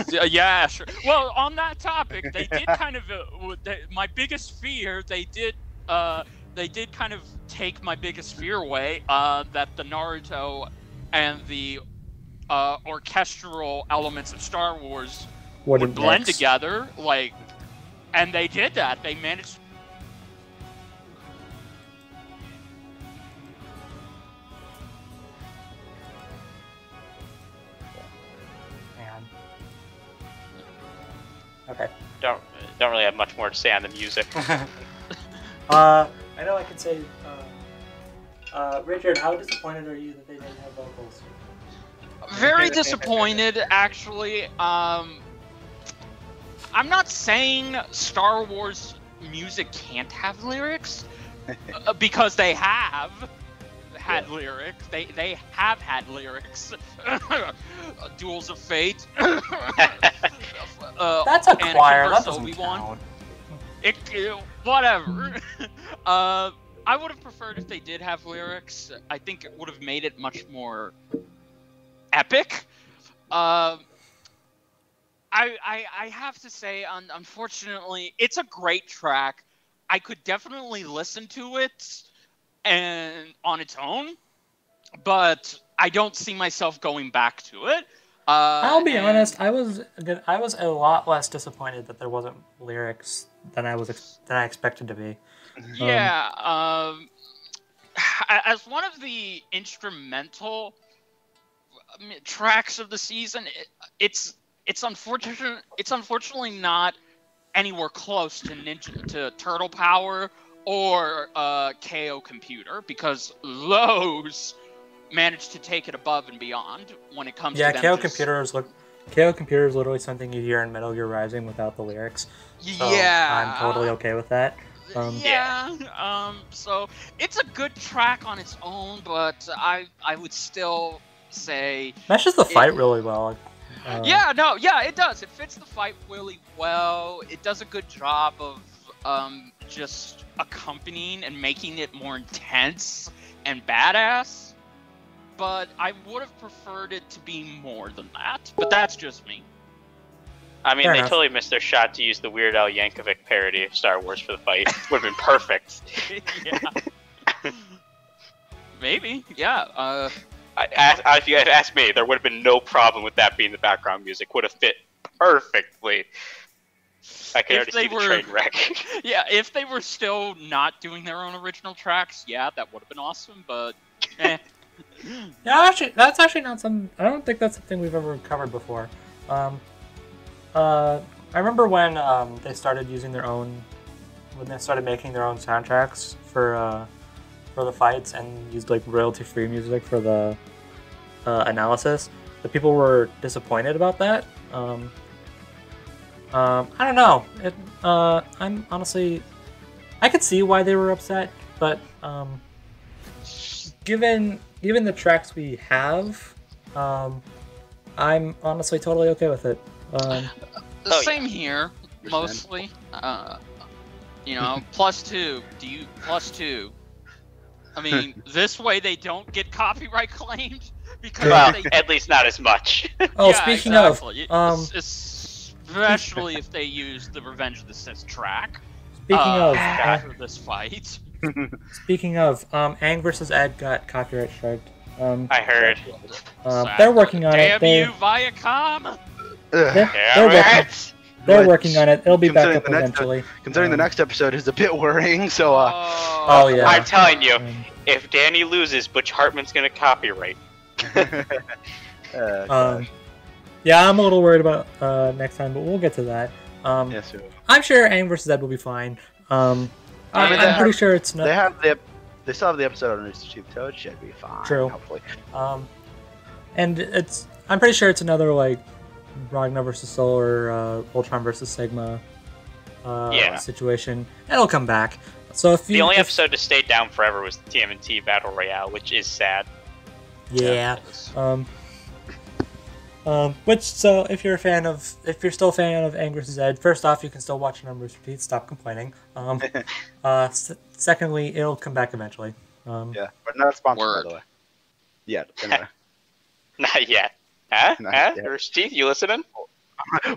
Yeah, sure. Well, on that topic, they did kind of my biggest fear. They did kind of take my biggest fear away. That the Naruto and the orchestral elements of Star Wars would blend together, like, and they did that. They managed. Man. Okay. Don't really have much more to say on the music. I know I can say, Richard, how disappointed are you that they didn't have vocals? Very disappointed, actually. I'm not saying Star Wars music can't have lyrics, because they have had lyrics. They have had lyrics. Duels of Fate. That's a choir. That doesn't count. Whatever. I would have preferred if they did have lyrics. I think it would have made it much more epic. I have to say, unfortunately, it's a great track. I could definitely listen to it and on its own, but I don't see myself going back to it. I'll be honest. I was a lot less disappointed that there wasn't lyrics than I expected to be. Yeah. As one of the instrumental tracks of the season, it's unfortunate. It's unfortunately not anywhere close to Turtle Power or KO Computer, because those managed to take it above and beyond when it comes to them. KO Computer is literally something you hear in Metal Gear Rising without the lyrics. So yeah, I'm totally okay with that. So it's a good track on its own, but I would still say matches the fight really well. It does. It fits the fight really well. It does a good job of just accompanying and making it more intense and badass. But I would have preferred it to be more than that. But that's just me. I mean, Fair they enough. totally missed their shot to use the Weird Al Yankovic parody of Star Wars for the fight. Would have been perfect. Yeah. Maybe. Yeah. If you had asked me, there would have been no problem with that being the background music. Would have fit perfectly. I can already see the train wreck. Yeah, if they were still not doing their own original tracks, yeah, that would have been awesome, but Yeah, that's actually not something. I don't think that's something we've ever covered before. I remember when they started using their own, when they started making their own soundtracks for the fights and used like royalty-free music for the analysis. The people were disappointed about that. I don't know. I'm honestly, I could see why they were upset, but given the tracks we have, I'm honestly totally okay with it. Same here, mostly. +2. +2? I mean, this way they don't get copyright claimed because Well, at least not as much. Oh, Yeah, speaking exactly. of, especially if they use the Revenge of the Sith track. After this fight. Speaking of, Aang versus Ed got copyright striked. I heard. They're working on it. Damn you, Viacom! They're working on it. It'll be back Considering up the next- eventually. Considering the next episode is a bit worrying, so Oh yeah. I'm telling you, if Danny loses, Butch Hartman's gonna copyright. Yeah, I'm a little worried about next time, but we'll get to that. yes, sir. I'm sure Aang versus Ed will be fine. I'm pretty sure it's not. They still have the episode on Rooster Teeth, so it should be fine. True. Hopefully. And I'm pretty sure it's another like Ragnar versus Soul or Ultron versus Sigma situation. It'll come back. So if The only episode to stay down forever was the TMNT Battle Royale, which is sad. Yeah. So if you're still a fan of Angry Zed, first off, you can still watch the numbers repeat. Stop complaining. Secondly, it'll come back eventually. Yeah, but not sponsored, by the way. Yeah, anyway. Not yet. Huh? Not Huh? yet. Rooster Teeth, you listening?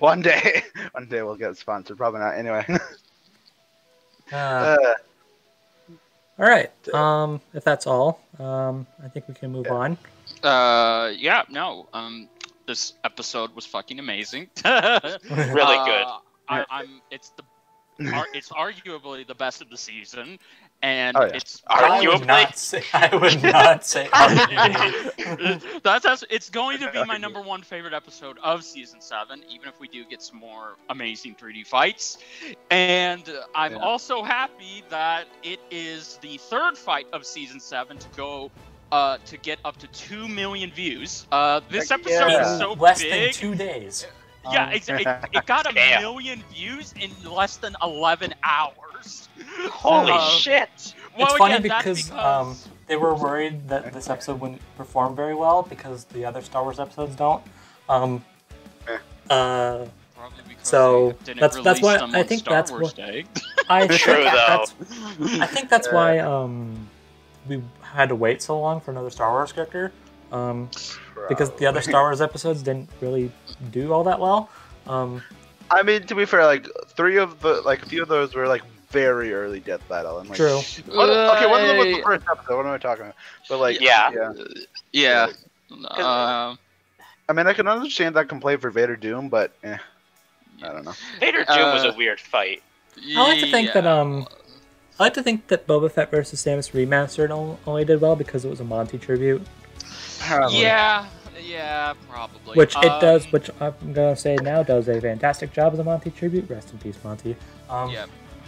One day we'll get sponsored. Probably not. Anyway. All right. If that's all, I think we can move on. This episode was fucking amazing. Really good. It's arguably the best of the season, and it's I would not say arguably. It's going to be my number one favorite episode of season 7, even if we do get some more amazing 3D fights. And I'm also happy that it is the third fight of season 7 to go. To get up to 2 million views. This episode is so less big. than 2 days. It got a million views in less than 11 hours. Holy shit! Well, it's funny because they were worried that this episode wouldn't perform very well because the other Star Wars episodes don't. Probably because so they didn't that's release why them I on think Star that's Wars what Day. I think that's why we had to wait so long for another Star Wars character, because the other Star Wars episodes didn't really do all that well. I mean, to be fair, like a few of those were like very early death battle. And, like, True. One of them was the first episode. What am I talking about? But like, Yeah. I mean, I can understand that complaint for Vader Doom, but I don't know. Vader Doom was a weird fight. I like to think that Boba Fett versus Samus Remastered only did well because it was a Monty tribute. Probably. Yeah, probably. Which I'm gonna say now does a fantastic job as a Monty tribute. Rest in peace, Monty.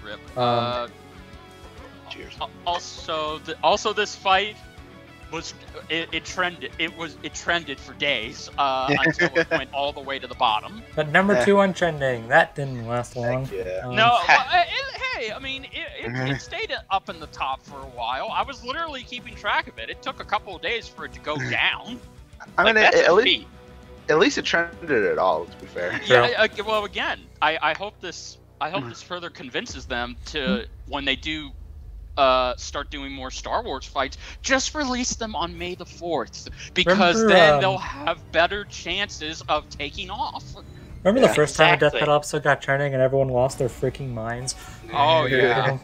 Rip. Cheers. Also, this fight was it trended. It trended for days until it went all the way to the bottom. But number 2 on trending, that didn't last long. Yeah. Hey, I mean, it stayed up in the top for a while. I was literally keeping track of it. It took a couple of days for it to go down. I mean, that's at a feat. least it trended at all. To be fair. Yeah. Well, again, I hope this further convinces them to, when they do start doing more Star Wars fights, just release them on May the 4th, because then they'll have better chances of taking off. Remember the first time a Death Battle episode got trending and everyone lost their freaking minds? Oh yeah.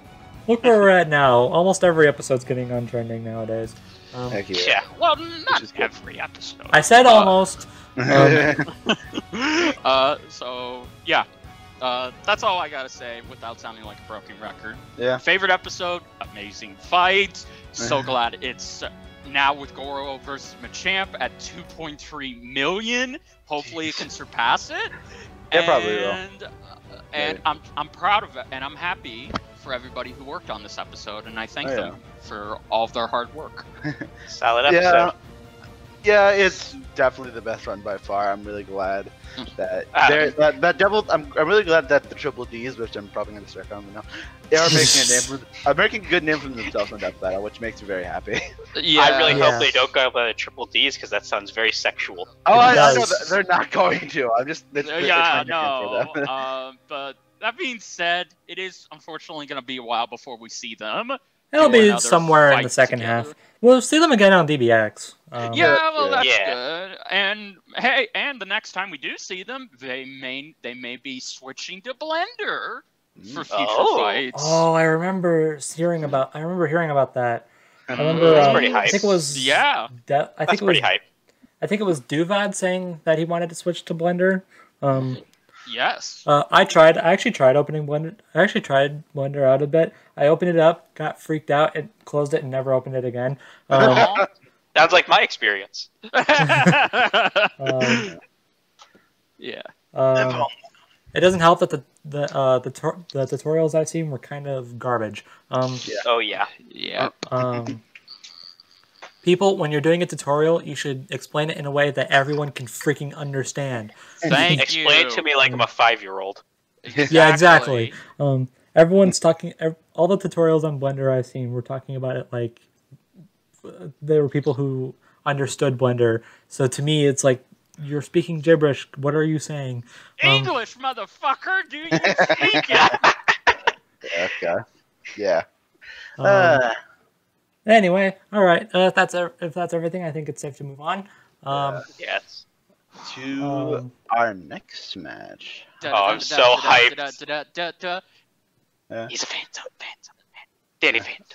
Look where we're at now. Almost every episode's getting on trending nowadays. Heck yeah. Yeah. Well, not every episode. I said almost. So yeah. That's all I gotta say without sounding like a broken record. Yeah. Favorite episode, amazing fight. So glad it's now with Goro versus Machamp at 2.3 million. Hopefully it can surpass it. Yeah, probably will. And I'm proud of it, and I'm happy for everybody who worked on this episode, and I thank them for all of their hard work. Solid episode. Yeah, it's definitely the best one by far. I'm really glad that I'm really glad that the Triple Ds, which I'm probably going to start calling them now, they are making a good name for themselves in Death Battle, which makes me very happy. Yeah, I really hope they don't go by the Triple Ds, because that sounds very sexual. Oh, I know they're not going to. I'm just But that being said, it is unfortunately going to be a while before we see them. It'll be somewhere in the second half. We'll see them again on DBX. That's good. And hey, and the next time we do see them, they may be switching to Blender for future fights. Oh, I remember hearing about that. I remember. That's pretty hype. I think it was. Pretty hype. I think it was Duvad saying that he wanted to switch to Blender. Yes. I actually tried opening Blender. I actually tried Blender out a bit. I opened it up, got freaked out, and closed it, and never opened it again. Sounds like my experience. Yeah. It doesn't help that the tutorials I've seen were kind of garbage. Oh yeah. Yeah. People, when you're doing a tutorial, you should explain it in a way that everyone can freaking understand. Thank you. Explain it to me like I'm a 5-year-old. Yeah, exactly. Everyone's talking. All the tutorials on Blender I've seen were talking about it like there were people who understood Blender. So to me, it's like you're speaking gibberish. What are you saying? English, motherfucker. Do you speak it? Okay. Yeah. Anyway, all right. If that's everything, I think it's safe to move on. Yes. To our next match. I'm so hyped. He's a Phantom. Danny Phantom.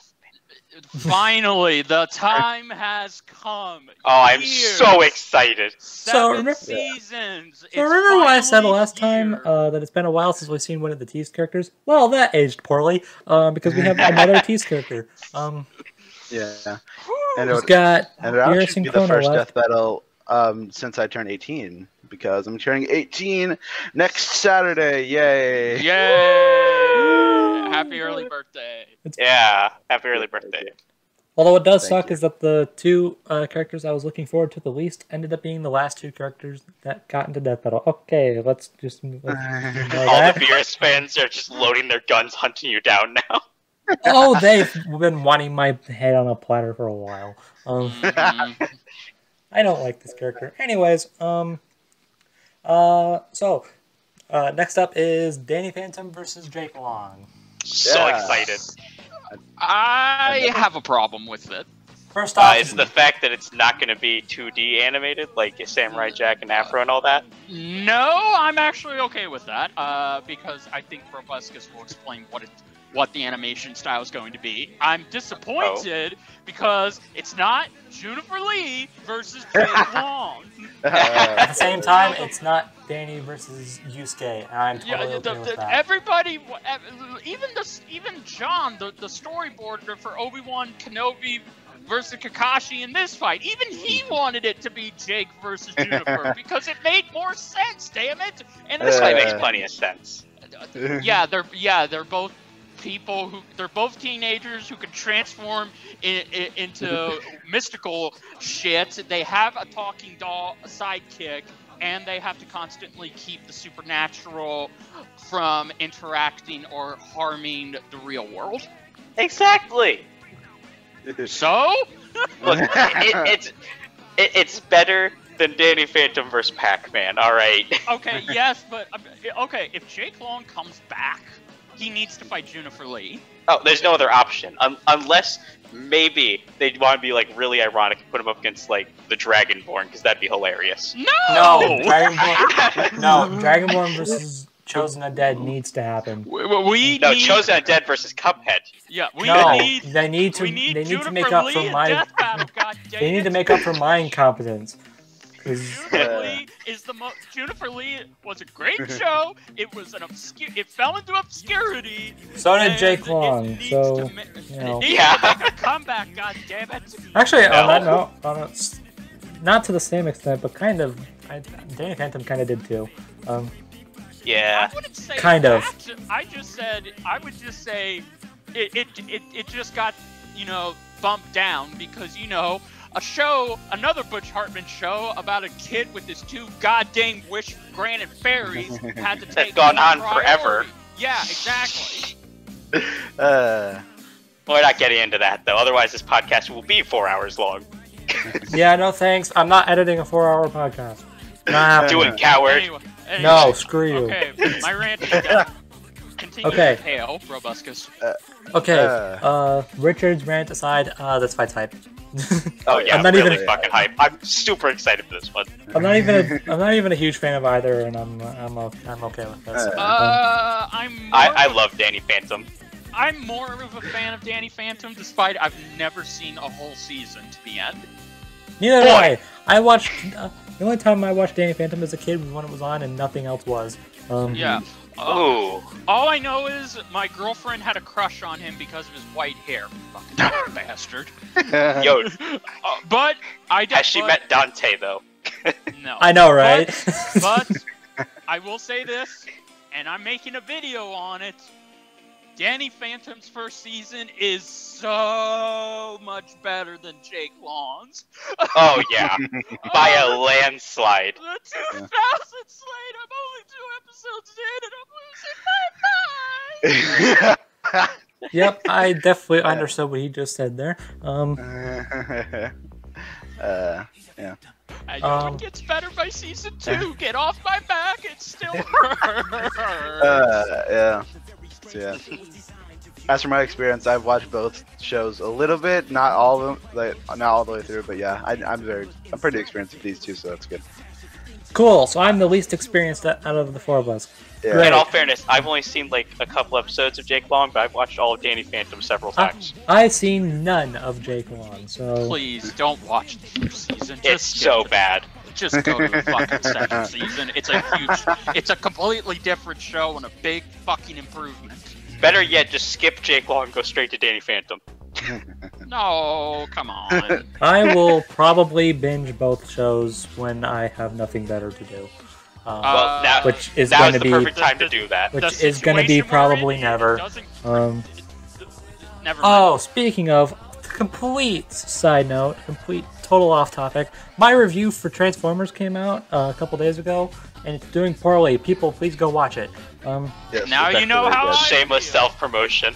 Finally, the time has come. Oh, I'm so excited. Seven seasons. So remember what I said last time that it's been a while since we've seen one of the teased characters? Well, that aged poorly because we have another teased character. Yeah. And it should be the first death battle since I turned 18 because I'm turning 18 next Saturday. Yay! Yay! Happy early birthday. Happy early birthday. Although it does suck is that the two characters I was looking forward to the least ended up being the last two characters that got into Death Battle. Okay, let's ignore All the Beerus fans are just loading their guns, hunting you down now. Oh, they've been wanting my head on a platter for a while. I don't like this character. Anyways, next up is Danny Phantom versus Jake Long. So excited. I have a problem with it. First off, is the fact that it's not going to be 2D animated, like Samurai Jack and Afro and all that? No, I'm actually okay with that, because I think Brobuscus will explain what the animation style is going to be. I'm disappointed because it's not Juniper Lee versus Jake Long. At the same time, it's not Danny versus Yusuke, and I'm totally okay with that. Everybody, even John, the storyboarder for Obi-Wan Kenobi versus Kakashi in this fight, even he wanted it to be Jake versus Juniper because it made more sense. Damn it! And this fight makes plenty of sense. They're both people they're both teenagers who can transform into mystical shit. They have a talking doll, a sidekick, and they have to constantly keep the supernatural from interacting or harming the real world. Exactly. So? Look, it's better than Danny Phantom versus Pac-Man, alright? Okay, yes, but... Okay, if Jake Long comes back, he needs to fight Juniper Lee. Oh, there's no other option. Unless maybe they'd want to be like really ironic and put him up against like the Dragonborn, because that'd be hilarious. No! Dragonborn versus Chosen Undead needs to happen. Chosen Undead versus Cuphead. Yeah, they need to make up for my they need to make up for my incompetence. Juniper Lee was a great show. It was it fell into obscurity. So did Jake Long. So it needs to make a comeback. God damn it! Actually, on that note, not to the same extent, but kind of. Danny Phantom kind of did too. Yeah. I wouldn't say kind of. I would just say it just got bumped down because another Butch Hartman show about a kid with his two goddamn wish-granted fairies had to take. That's gone on forever. Yeah, exactly. We're not getting into that though. Otherwise, this podcast will be 4 hours long. Yeah, no thanks. I'm not editing a 4-hour podcast. Do it, coward. Anyway, no, screw you. Okay, my rant is done. Continue to hail, Brobuscus. Richard's rant aside, this fight's hype. Oh yeah, I'm really fucking hype. I'm super excited for this one. I'm not even a huge fan of either, and I'm okay with this. I love Danny Phantom. I'm more of a fan of Danny Phantom, despite I've never seen a whole season to the end. Neither did I watched. The only time I watched Danny Phantom as a kid was when it was on and nothing else was. Yeah. All I know is my girlfriend had a crush on him because of his white hair. Fucking bastard. Yo. But I did. Has she met Dante though? No. I know, right? But I will say this, and I'm making a video on it. Danny Phantom's first season is so much better than Jake Long's. Oh yeah, by a landslide. The 2000 slate. I'm only 2 episodes episodes in, and I'm losing my mind. Yep, I definitely understood what he just said there. Yeah. I know it gets better by season 2. Get off my back. It still hurts. Yeah. Yeah. As for my experience, I've watched both shows a little bit, not all of them, like not all the way through, but yeah, I'm pretty experienced with these two, so that's good. Cool. So I'm the least experienced out of the four of us. Yeah. Great. In all fairness, I've only seen like a couple episodes of Jake Long, but I've watched all of Danny Phantom several times. I've seen none of Jake Long, so Please don't watch the first season. It's Just so skip it. bad. Just go to the fucking second season. It's a completely different show and a big fucking improvement. Better yet, just skip Jake Long and go straight to Danny Phantom. No, come on. I will probably binge both shows when I have nothing better to do. Well, now, which is now going is to the be perfect time to do that. which The is going to be situation we're probably in, never. it doesn't- Never mind. Oh, speaking of, complete side note, complete total off topic. My review for Transformers came out a couple days ago, and it's doing poorly. People, please go watch it. Yes, Now it's you know actually how very I Shameless feel. self-promotion.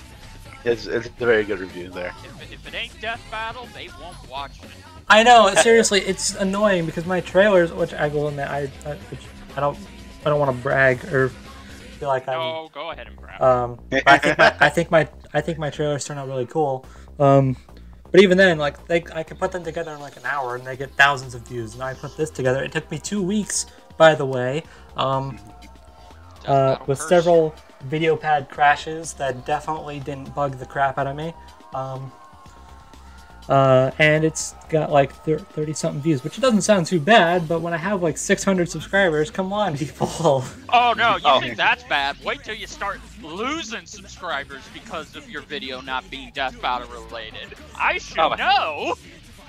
good. It's a very good review there. If it ain't Death Battle, they won't watch it. I know, seriously, it's annoying because my trailers, which I will admit, which I don't want to brag or feel like I'm. No, go ahead and brag. But I think my trailers turn out really cool. But even then, like I can put them together in like an hour and they get thousands of views. And I put this together. It took me 2 weeks, by the way, with several video pad crashes that definitely didn't bug the crap out of me. And it's got like 30 something views, which doesn't sound too bad. But when I have like 600 subscribers, come on, people. Oh no, you think that's bad? Wait till you start losing subscribers because of your video not being Death Battle related. I should know.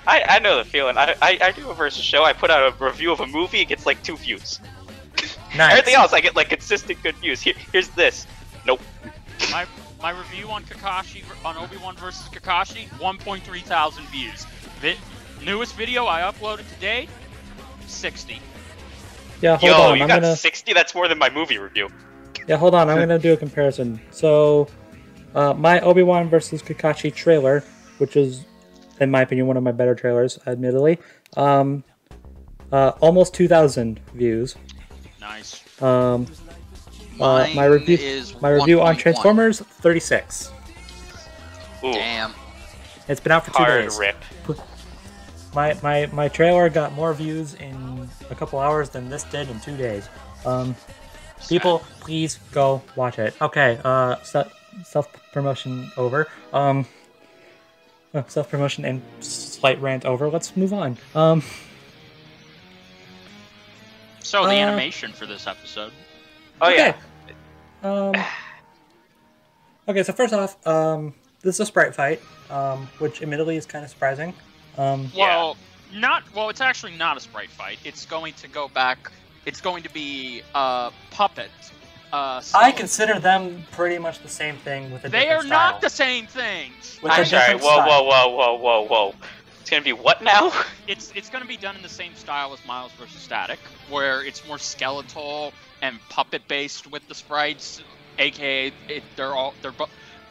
I know the feeling. I do a versus show. I put out a review of a movie. It gets like 2 views. Nice. Everything else, I get like consistent good views. Here's this. Nope. My review on Kakashi, on Obi-Wan versus Kakashi, 1.3 thousand views. Newest video I uploaded today, 60. Yeah, hold Yo, on. you I'm got gonna. 60? That's more than my movie review. Yeah, hold on. I'm gonna do a comparison. So, my Obi-Wan versus Kakashi trailer, which is, in my opinion, one of my better trailers, admittedly, almost 2,000 views. Nice. My review is on 1.1. Transformers, 36. Ooh, Damn. It's been out for 2 hard days. rip. My trailer got more views in a couple hours than this did in 2 days. People, please go watch it. Okay, self-promotion over. Self-promotion and slight rant over. Let's move on. So the animation for this episode. Oh okay. yeah. Okay, so first off, this is a sprite fight, which admittedly is kind of surprising. Well, it's actually not a sprite fight. It's going to go back. It's going to be puppet. I consider them pretty much the same thing with a They different are style. not the same things. With a I'm sorry. different Whoa, style. whoa. It's gonna be what now? It's going to be done in the same style as Miles vs. Static, where it's more skeletal and puppet based with the sprites, aka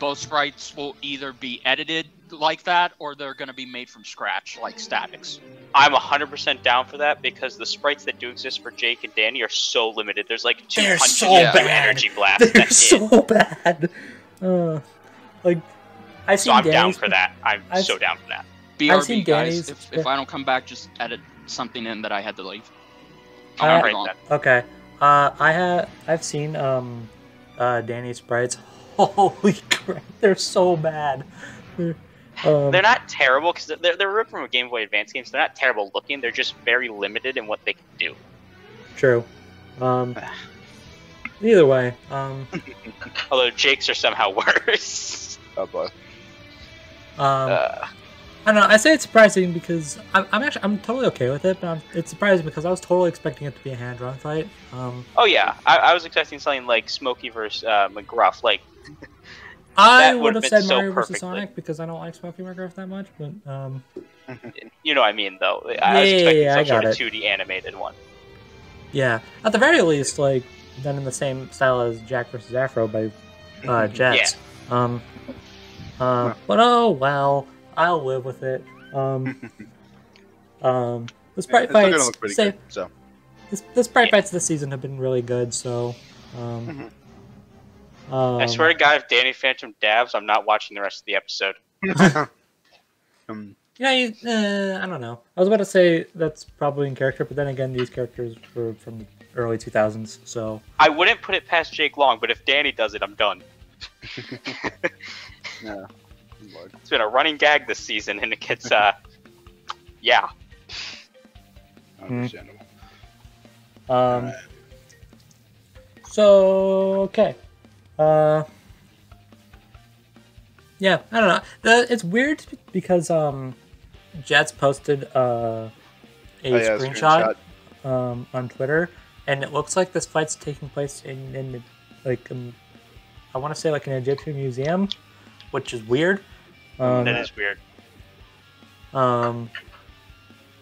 both sprites will either be edited like that or they're going to be made from scratch like Statics. I'm 100% down for that because the sprites that do exist for Jake and Danny are so limited. There's like 200 They're so new bad. energy blasts. They're That's it. so bad. Like, I've So seen I'm down Danny's- for that. I'm I've- so down for that. I've seen BRB, guys. Danny's- If I don't come back, just edit something in that I had to leave. Uh, I'll Right on. then. Okay. I've seen Danny's sprites. Holy crap, they're so bad. They're not terrible because they're ripped from a Game Boy Advance game, so they're not terrible looking. They're just very limited in what they can do. True. Either way, Although Jake's are somehow worse. Oh boy. I don't know. I say it's surprising because I'm totally okay with it, but it's surprising because I was totally expecting it to be a hand-drawn fight. Oh yeah, I was expecting something like Smokey versus McGruff. Like I That would have would've said been so Mario vs. perfectly. Sonic because I don't like Smokey McGruff that much, but you know what I mean, though. I was expecting yeah, some I sort got of it. 2D animated one. yeah. At the very least, like done in the same style as Jack vs. Afro by Jets. But oh well, I'll live with it. The sprite It's still gonna fights, look pretty good. So the sprite fights this season have been really good. So, I swear to God, if Danny Phantom dabs, I'm not watching the rest of the episode. Yeah, I don't know. I was about to say that's probably in character, but then again, these characters were from the early 2000s, so... I wouldn't put it past Jake Long, but if Danny does it, I'm done. yeah. It's been a running gag this season, and it gets, yeah. Understandable. So, okay. Yeah, I don't know. It's weird because Jets posted a screenshot on Twitter, and it looks like this fight's taking place in like I want to say like an Egyptian museum, which is weird. That is weird.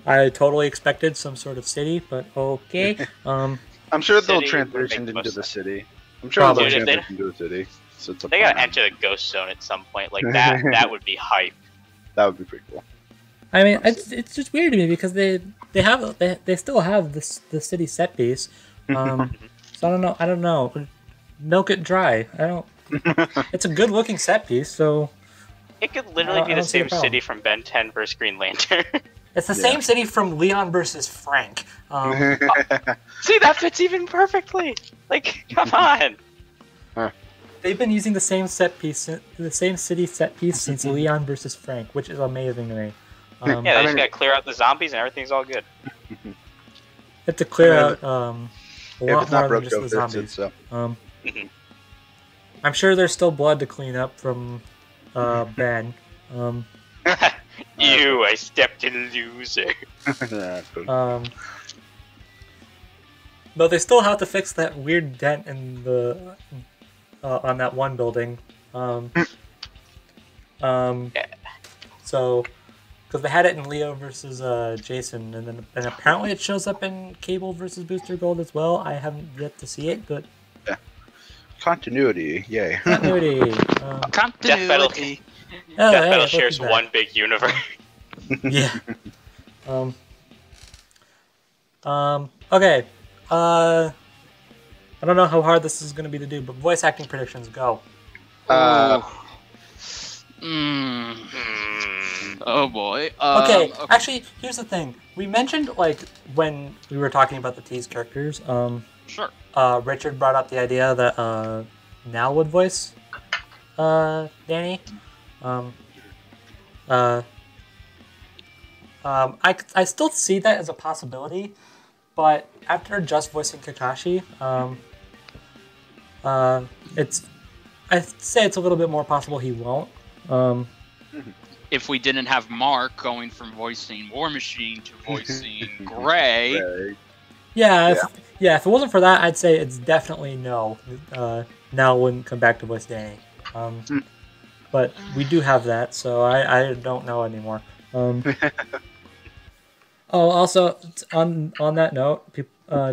I totally expected some sort of city, but okay. I'm sure they'll City transition would make into the most city. I'm sure Probably. they'll transition into the city. So it's They gotta enter the ghost zone at some point. Like that. That would be hype. That would be pretty cool. I mean, it's just weird to me because they still have the city set piece. So I don't know. Milk it dry. I don't. It's a good looking set piece, so It could literally be I the don't see a same problem. city from Ben 10 versus Green Lantern. it's the same city from Leon versus Frank. See, that fits even perfectly. Like, come on. They've been using the same set piece, the same city set piece since Leon versus Frank, which is amazing to me. Yeah, they just gotta clear out the zombies and everything's all good. Have to clear out a If lot it's not more than just Brobuscus, the it's zombies. so. I'm sure there's still blood to clean up from Ben. Ew, I stepped in loser. Yeah, cool. But they still have to fix that weird dent in the on that one building. So, because they had it in Leo versus Jason, and apparently it shows up in Cable versus Booster Gold as well. I haven't yet to see it, but Continuity, yay. continuity. Death Battle, Continuity. Oh, Death hey, Battle look shares at that. one big universe. Yeah. Okay. I don't know how hard this is going to be to do, but voice acting predictions, go. Oh boy. Okay, actually, here's the thing. We mentioned, like, when we were talking about the tease characters, Sure. Richard brought up the idea that Nal would voice Danny. I still see that as a possibility, but after just voicing Kakashi, I'd say it's a little bit more possible he won't. If we didn't have Mark going from voicing War Machine to voicing Gray, Right. If it wasn't for that, I'd say it's definitely no. Nal wouldn't come back to voice Danny. But we do have that, so I don't know anymore. Also on that note,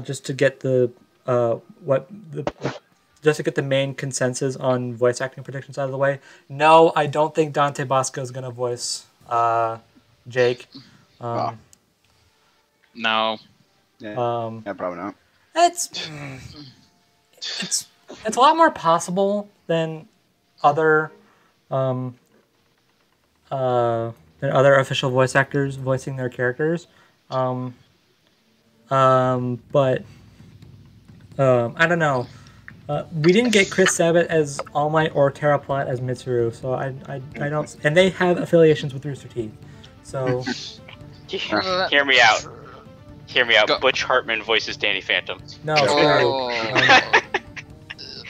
just to get just to get the main consensus on voice acting predictions out of the way. No, I don't think Dante Bosco is gonna voice Jake. Wow. no. Yeah, probably not. It's a lot more possible than other official voice actors voicing their characters. But I don't know. We didn't get Chris Sabat as All Might or Terra Platt as Mitsuru, so I don't. And they have affiliations with Rooster Teeth, so Hear me out. Hear me out. Go. Butch Hartman voices Danny Phantom. no. Oh. screw.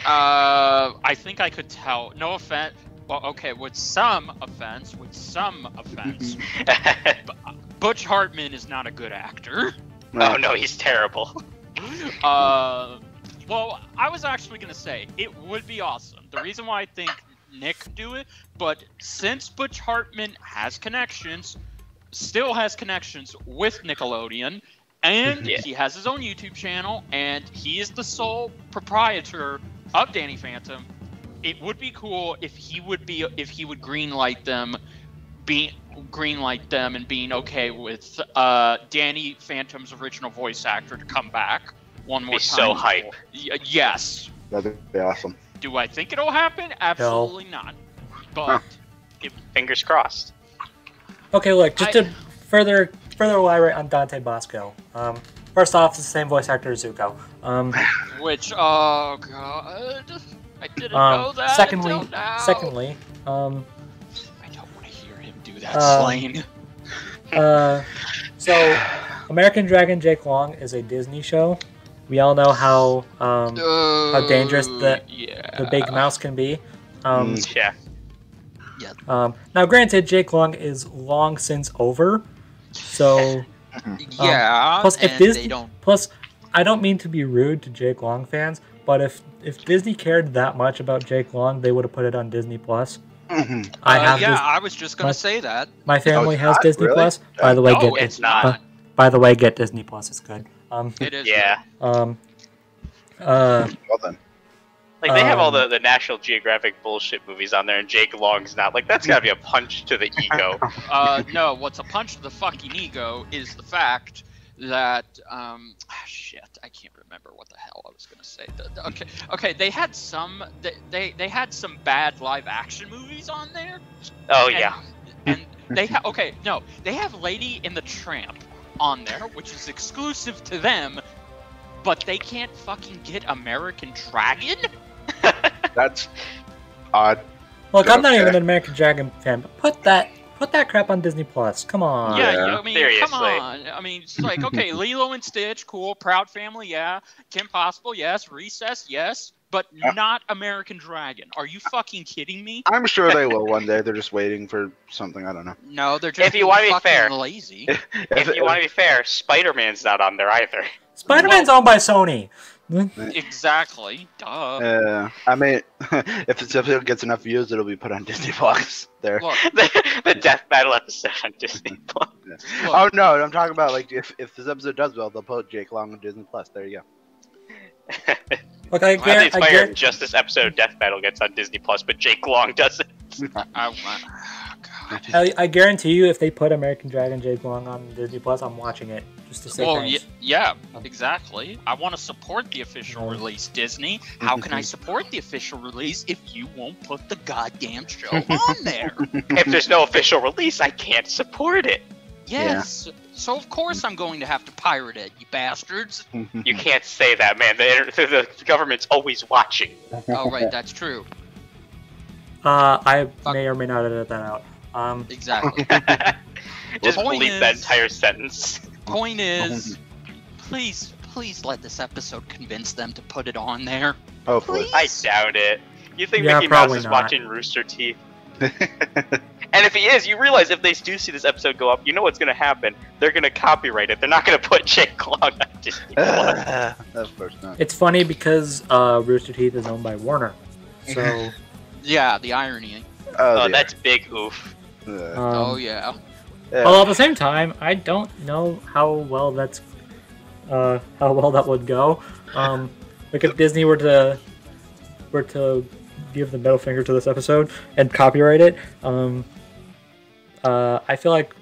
I think I could tell. No offense. Well, okay, with some offense, Butch Hartman is not a good actor. Oh no, he's terrible. Well, I was actually gonna say it would be awesome. The reason why I think Nick could do it, but since Butch Hartman still has connections with Nickelodeon, And Yeah. he has his own YouTube channel, and he is the sole proprietor of Danny Phantom. It would be cool if he would greenlight them, and being okay with Danny Phantom's original voice actor to come back one more Be time. so hype. Yes. That'd be awesome. Do I think it'll happen? Absolutely not. But Fingers crossed. Okay, look, just to further elaborate on Dante Bosco. First off, it's the same voice actor as Zuko. which, oh god, I didn't know that. Secondly, until now. I don't want to hear him do that slang. So American Dragon Jake Long is a Disney show. We all know how dangerous the big mouse can be. Yeah. Now, granted, Jake Long is long since over, so plus if and Disney they don't. plus I don't mean to be rude to Jake Long fans, but if Disney cared that much about Jake Long, they would have put it on Disney Plus. I was just gonna say that. My family has not? Disney Really? Plus. By the way, No, get it's not. By the way, get Disney Plus. It's good. It is. Yeah. Well then. Like, they have all the National Geographic bullshit movies on there, and Jake Long's not. Like, that's gotta be a punch to the ego. No, what's a punch to the fucking ego is the fact that shit, I can't remember what the hell I was gonna say. Okay, they had some they had some bad live action movies on there. Oh, yeah. And they they have Lady and the Tramp on there, which is exclusive to them, but they can't fucking get American Dragon? That's odd. Look, I'm not Okay. even an American Dragon fan, but put that crap on Disney Plus. Come on. Yeah, I mean, Seriously. come on. I mean, it's like, okay, Lilo and Stitch, cool. Proud Family, yeah. Kim Possible, yes. Recess, yes. But not American Dragon. Are you fucking kidding me? I'm sure they will one day. They're just waiting for something. I don't know. No, they're just If you wanna be fucking fair. lazy. If you want to be fair, Spider-Man's not on there either. Spider-Man's owned by Sony. Exactly. Duh. I mean, if this episode gets enough views, it'll be put on Disney Plus. There. Look, the Death Battle episode on Disney Plus. look. Oh no, I'm talking about like if this episode does well, they'll put Jake Long on Disney Plus. There you go. Look, I That'd be inspired if guarantee. just this episode of Death Battle gets on Disney Plus, but Jake Long doesn't. God. I guarantee you, if they put American Dragon Jake Long on Disney Plus, I'm watching it just to say Well, thanks. yeah, exactly. I want to support the official release, Disney. How can I support the official release if you won't put the goddamn show on there? If there's no official release, I can't support it. Yes. So of course I'm going to have to pirate it, you bastards. You can't say that, man. The government's always watching. Oh right, that's true. I may or may not edit that out. Exactly. Just Point delete that is- entire sentence. Point is, please let this episode convince them to put it on there. Hopefully. I doubt it. You think Yeah, Mickey Mouse probably is not. watching Rooster Teeth? And if he is, you realize if they do see this episode go up, you know what's going to happen. They're going to copyright it. They're not going to put Jake Long on Disney Plus. Of course not. It's funny because Rooster Teeth is owned by Warner, so Yeah, the irony. Oh, yeah. that's big oof. Oh yeah. Yeah. although at the same time, I don't know how well that would go. Like if Disney were to give the middle finger to this episode and copyright it, I feel like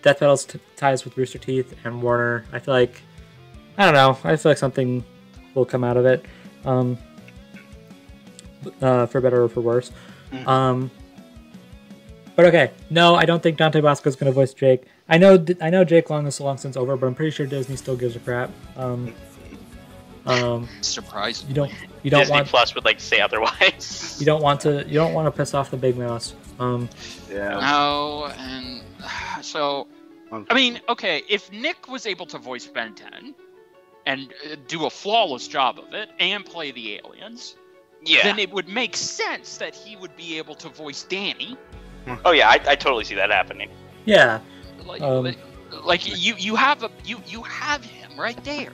Death Battle's ties with Rooster Teeth and Warner. I feel like something will come out of it, for better or for worse. But okay, no, I don't think Dante Bosco is going to voice Jake. I know Jake Long is long since over, but I'm pretty sure Disney still gives a crap. Surprising. You don't Disney want Plus would like to say otherwise. you don't want to piss off the big mouse. Yeah. No, and so I mean, okay, if Nick was able to voice Ben 10 and do a flawless job of it and play the aliens, Yeah. then it would make sense that he would be able to voice Danny. Oh yeah, I totally see that happening. Yeah. Like, Um, like you have him right there,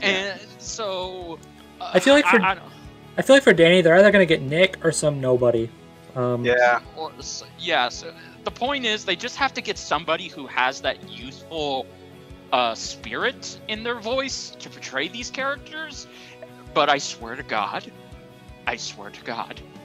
and so I feel like for Danny, they're either gonna get Nick or some nobody. Yeah. So the point is they just have to get somebody who has that youthful spirit in their voice to portray these characters. But I swear to God,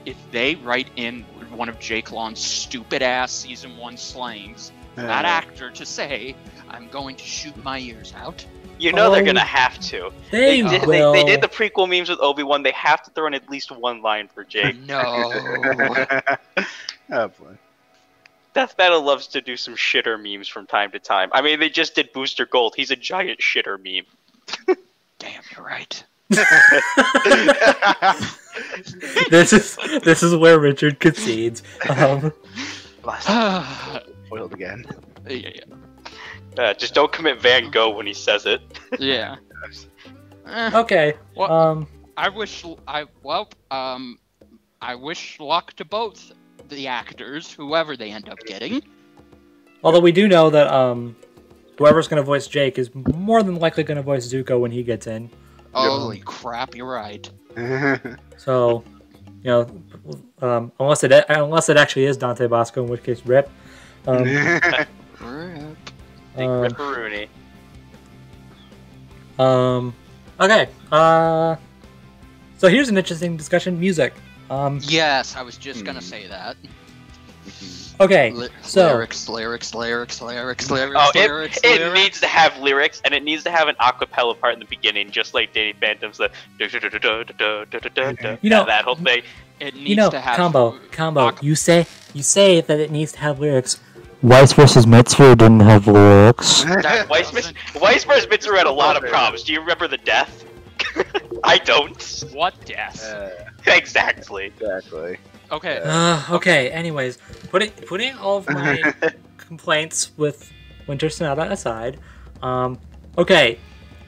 if they write in one of Jake Long's stupid ass season 1 slangs, that actor to say, "I'm going to shoot my ears out." You know they're gonna have to. They did the prequel memes with Obi-Wan. They have to throw in at least one line for Jake. No. Oh boy. Death Battle loves to do some shitter memes from time to time. I mean, they just did Booster Gold. He's a giant shitter meme. Damn, you're right. This is where Richard concedes. Foiled again. Just don't commit Van Gogh when he says it. Yeah. Okay. Well, I wish luck to both the actors, whoever they end up getting. Although we do know that whoever's going to voice Jake is more than likely going to voice Zuko when he gets in. Holy crap, you're right. So, unless it actually is Dante Bosco, in which case rip. Rip. Big Ripperoonie. Okay. So here's an interesting discussion: music. Yes, I was just gonna say that. Okay. So lyrics. Oh, it needs to have lyrics, and it needs to have an acapella part in the beginning, just like Danny Phantom's the that whole thing. It needs to have combo. You say that it needs to have lyrics. Weiss versus Mitsuo didn't have lyrics. Weiss versus Mitsuo had a lot of problems. Do you remember the death? I don't. What death? Exactly. Okay. Okay. Anyways, putting all of my complaints with Winter Sonata aside, okay.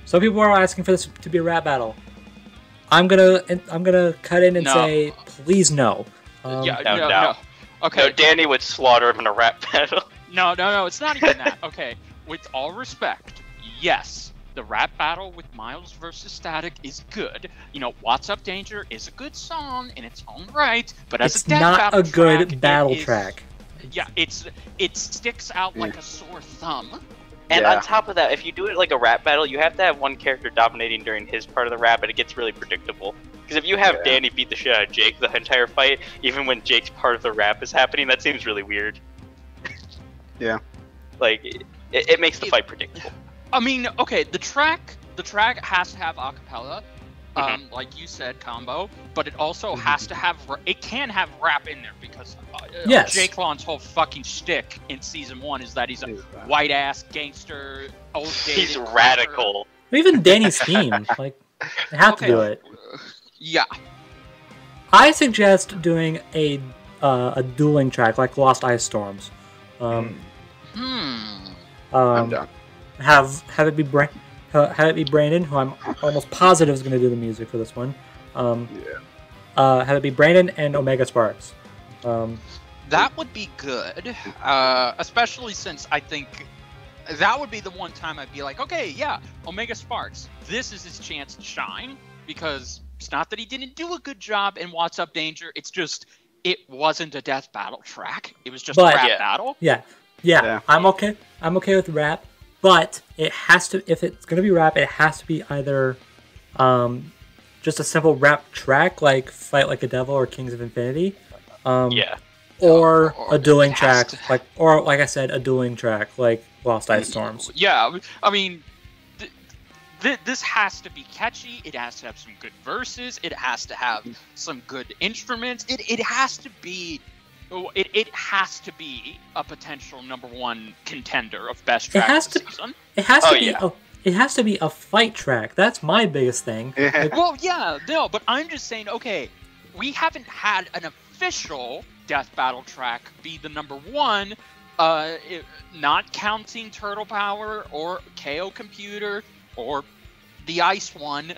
Some people are asking for this to be a rap battle. I'm gonna cut in and say, please no. No. Okay. No, Danny would slaughter him in a rap battle. No, it's not even that. Okay, with all respect, yes, the rap battle with Miles versus Static is good. What's Up Danger is a good song in its own right, but as it's a death not battle a good track, battle track. Yeah, it sticks out like a sore thumb. And on top of that, if you do it like a rap battle, you have to have one character dominating during his part of the rap, and it gets really predictable. Because if you have Danny beat the shit out of Jake the entire fight, even when Jake's part of the rap is happening, that seems really weird. Yeah. Like, it makes the fight predictable. I mean, okay, the track has to have acapella, like you said, combo, but it also has to have, it can have rap in there because Jake Long's whole fucking shtick in season 1 is that he's a white ass gangster, old dated. He's radical. Even Danny's theme, like, they have to do it. Yeah. I suggest doing a dueling track like Lost Ice Storms. I'm done. Have it be Brandon, who I'm almost positive is going to do the music for this one. Have it be Brandon and Omega Sparks. That would be good, especially since I think that would be the one time I'd be like, okay, yeah, Omega Sparks, this is his chance to shine, because it's not that he didn't do a good job in What's Up Danger, it's just, it wasn't a death battle track, it was just a rap battle. Yeah, I'm okay with rap, but it has to, if it's going to be rap, it has to be either just a simple rap track like Fight Like a Devil or Kings of Infinity. Or a dueling track, like I said, a dueling track like Lost Ice Storms. Yeah, I mean, this has to be catchy. It has to have some good verses. It has to have some good instruments. It has to be. It has to be a potential number 1 contender of best track of the season. It has to be a fight track. That's my biggest thing. But I'm just saying. Okay, we haven't had an official death battle track be the number 1, not counting Turtle Power or KO Computer or the Ice one.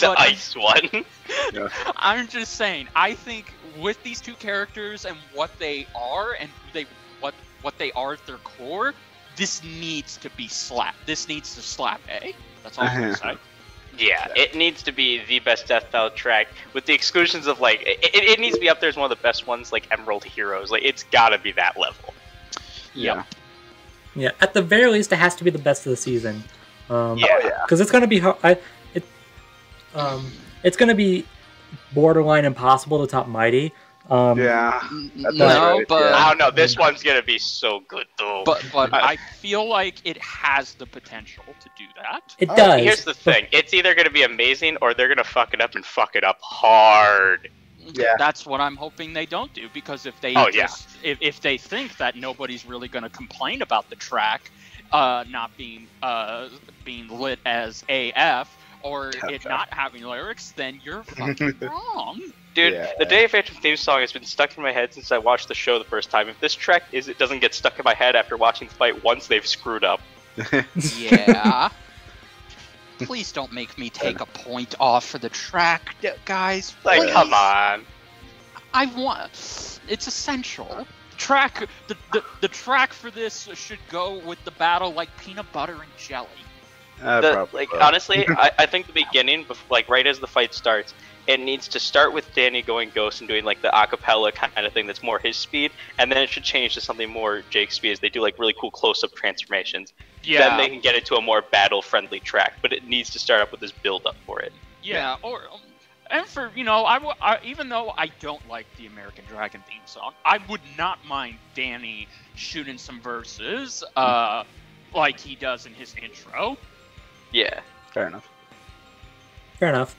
Ice one. I'm just saying, I think with these two characters and what they are and what they are at their core, this needs to be slapped. This needs to slap A. That's all I'm gonna say. Yeah, it needs to be the best death battle track, with the exclusions of, like, it needs to be up there as one of the best ones, like Emerald Heroes. Like, it's gotta be that level. Yeah. Yeah, at the very least, it has to be the best of the season. Yeah. Because it's going to be hard. It's going to be borderline impossible to top Mighty. Yeah. No, right, but yeah. I don't know. This one's gonna be so good though. but I feel like it has the potential to do that. It does. Here's the thing: it's either gonna be amazing or they're gonna fuck it up and fuck it up hard. Yeah. That's what I'm hoping they don't do, because if they if they think that nobody's really going to complain about the track not being lit as AF or it not having lyrics, then you're fucking wrong. Dude, Yeah. the Day of Phantom theme song has been stuck in my head since I watched the show the first time. If this track doesn't get stuck in my head after watching the fight once, they've screwed up. Yeah. Please don't make me take a point off for the track, guys. Like, Please. come on. I want. It's essential. Track. The track for this should go with the battle like peanut butter and jelly. Honestly, I think the beginning, like right as the fight starts, it needs to start with Danny going ghost and doing like the acapella kind of thing that's more his speed, and then it should change to something more Jake's speed as they do like really cool close-up transformations. Yeah. Then they can get into a more battle-friendly track, but it needs to start up with this build-up for it. Yeah. Or. And for, even though I don't like the American Dragon theme song, I would not mind Danny shooting some verses, like he does in his intro. Yeah. Fair enough. Fair enough.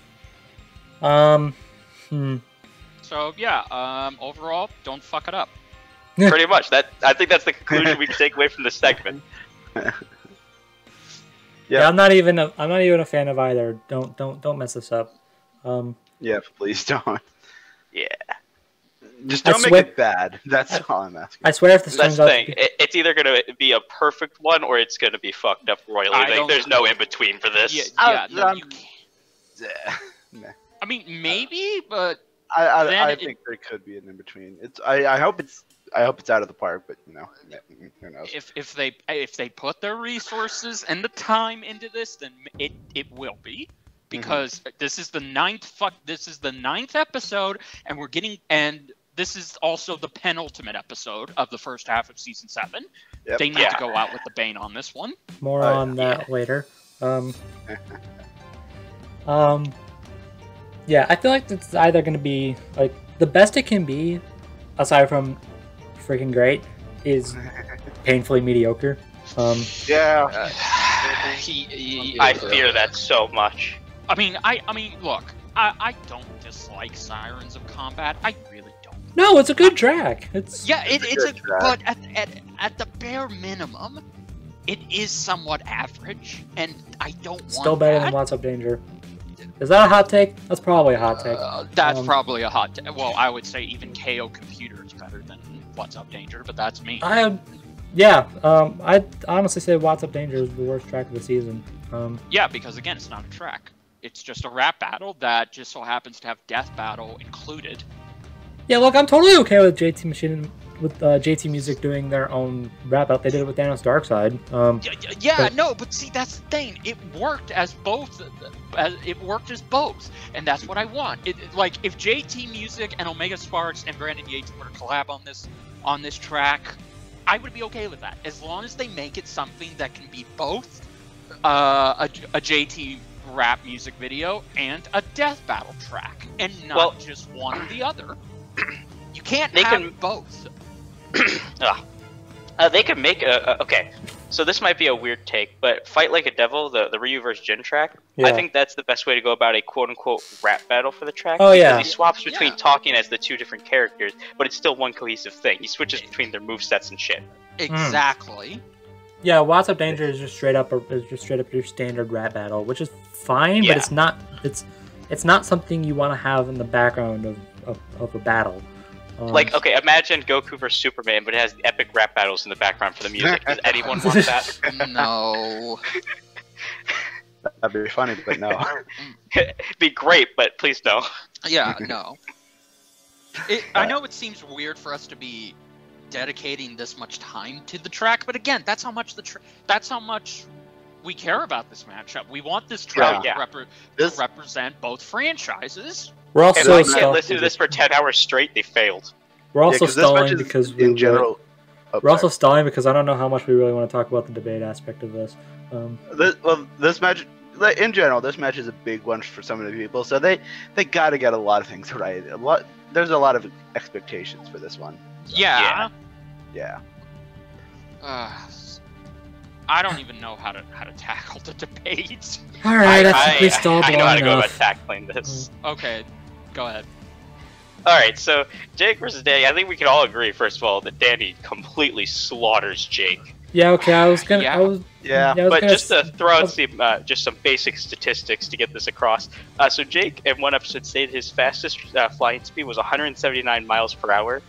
So yeah, overall, don't fuck it up. Pretty much. I think that's the conclusion we can take away from this segment. Yeah, I'm not even a fan of either. Don't mess this up. Yeah, please don't. Yeah. Just don't make it bad. That's all I'm asking. I swear if this That's turns the out thing. It's either going to be a perfect one or it's going to be fucked up royally. Like, there's no in between for this. Yeah, no, you can't. Nah. I mean, maybe, but I think there could be an in between. I hope it's out of the park, but who knows? if they put their resources and the time into this, then it will be. Because this is the ninth episode, and this is also the penultimate episode of the first half of season 7. Yep. They need to go out with the bane on this one. more on that later. Yeah, I feel like it's either going to be like the best it can be, aside from freaking great, is painfully mediocre. Yeah. I fear that so much. I mean, look, I don't dislike Sirens of Combat. I really don't. No, it's a good track. It's It's a good track. but at the bare minimum, it is somewhat average, and I don't want still better that. than What's Up Danger. Is that a hot take? That's probably a hot take. That's probably a hot take. Well, I would say even KO Computer is better than What's Up Danger, but that's me. I'd honestly say What's Up Danger is the worst track of the season. Yeah, because again, it's not a track. It's just a rap battle that just so happens to have Death Battle included. Yeah, look, I'm totally okay with JT Music doing their own rap out. They did it with Thanos Darkseid. But see, that's the thing. It worked as both. And that's what I want. Like if JT Music and Omega Sparks and Brandon Yates were to collab on this track, I would be okay with that, as long as they make it something that can be both a JT rap music video and a death battle track, and not just one or the other. You can't have both. They could make okay. So this might be a weird take, but Fight Like a Devil, the Ryu vs. Jin track, I think that's the best way to go about a quote-unquote rap battle for the track. Oh, yeah. Because he swaps between talking as the two different characters, but it's still one cohesive thing. He switches between their movesets and shit. Exactly. Yeah, What's Up Danger is just straight up your standard rap battle, which is fine, but it's not something you want to have in the background of a battle. Like, okay, imagine Goku vs. Superman, but it has epic rap battles in the background for the music. Does anyone want that? No. That'd be funny, but no. It'd be great, but please no. Yeah, no. I know it seems weird for us to be dedicating this much time to the track, but again, that's how much we care about this matchup. We want this track to represent both franchises. We're also if I can't listen to this for 10 hours straight, they failed. We're also stalling because in general. We're also stalling because I don't know how much we really want to talk about the debate aspect of this. This match, in general, this match is a big one for some of the people, so they got to get a lot of things right. There's a lot of expectations for this one. Yeah. Yeah. I don't even know how to tackle the debate. All right, we stalled I know long how to go enough. about tackling this. Okay, go ahead. All right, so Jake versus Danny. I think we can all agree, first of all, that Danny completely slaughters Jake. Yeah, okay. I was gonna. Yeah. But just to throw out just some basic statistics to get this across. So Jake, in one episode, stated his fastest flying speed was 179 miles per hour.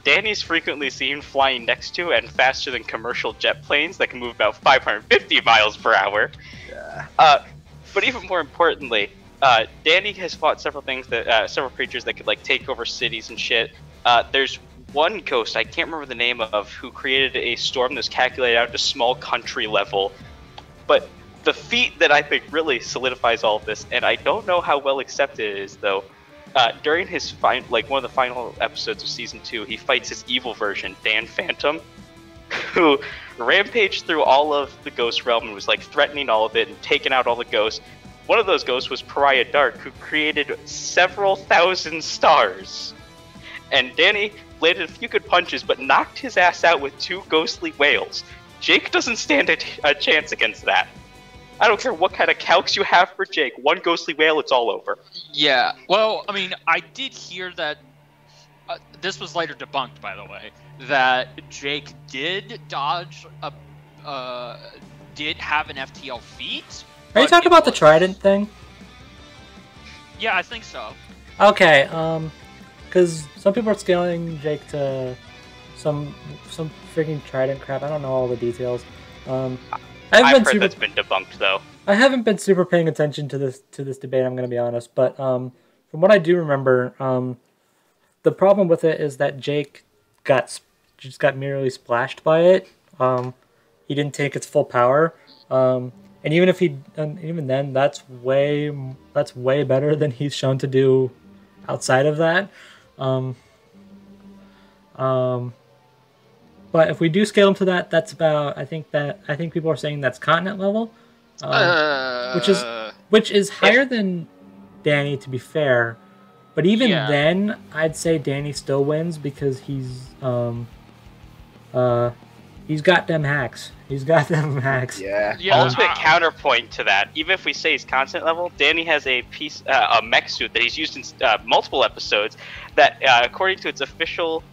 Danny's frequently seen flying next to and faster than commercial jet planes that can move about 550 miles per hour. Yeah. But even more importantly, Danny has fought several creatures that could like take over cities and shit. There's one ghost, I can't remember the name of, who created a storm that's calculated out to small country level. But the feat that I think really solidifies all of this, and I don't know how well accepted it is though, during his one of the final episodes of season 2, he fights his evil version, Dan Phantom, who rampaged through all of the ghost realm and was like threatening all of it and taking out all the ghosts. One of those ghosts was Pariah Dark, who created several thousand stars. And Danny landed a few good punches, but knocked his ass out with 2 ghostly whales. Jake doesn't stand a chance against that. I don't care what kind of calcs you have for Jake. One ghostly whale, it's all over. Yeah, well, I mean, I did hear that, this was later debunked, by the way, that Jake did dodge did have an FTL feat. Are you talking about the trident thing? Yeah, I think so. Okay, because some people are scaling Jake to some freaking trident crap. I don't know all the details. I've heard that's been debunked though. I haven't been super paying attention to this debate. I'm going to be honest, but from what I do remember, the problem with it is that Jake just got merely splashed by it. He didn't take its full power, and even then, that's way better than he's shown to do outside of that. But if we do scale him to that, that's about. I think people are saying that's continent level, which is higher than Danny, to be fair. But even then, I'd say Danny still wins because he's got them hacks. Yeah. Ultimate counterpoint to that, even if we say he's constant level, Danny has a mech suit that he's used in multiple episodes that, according to its official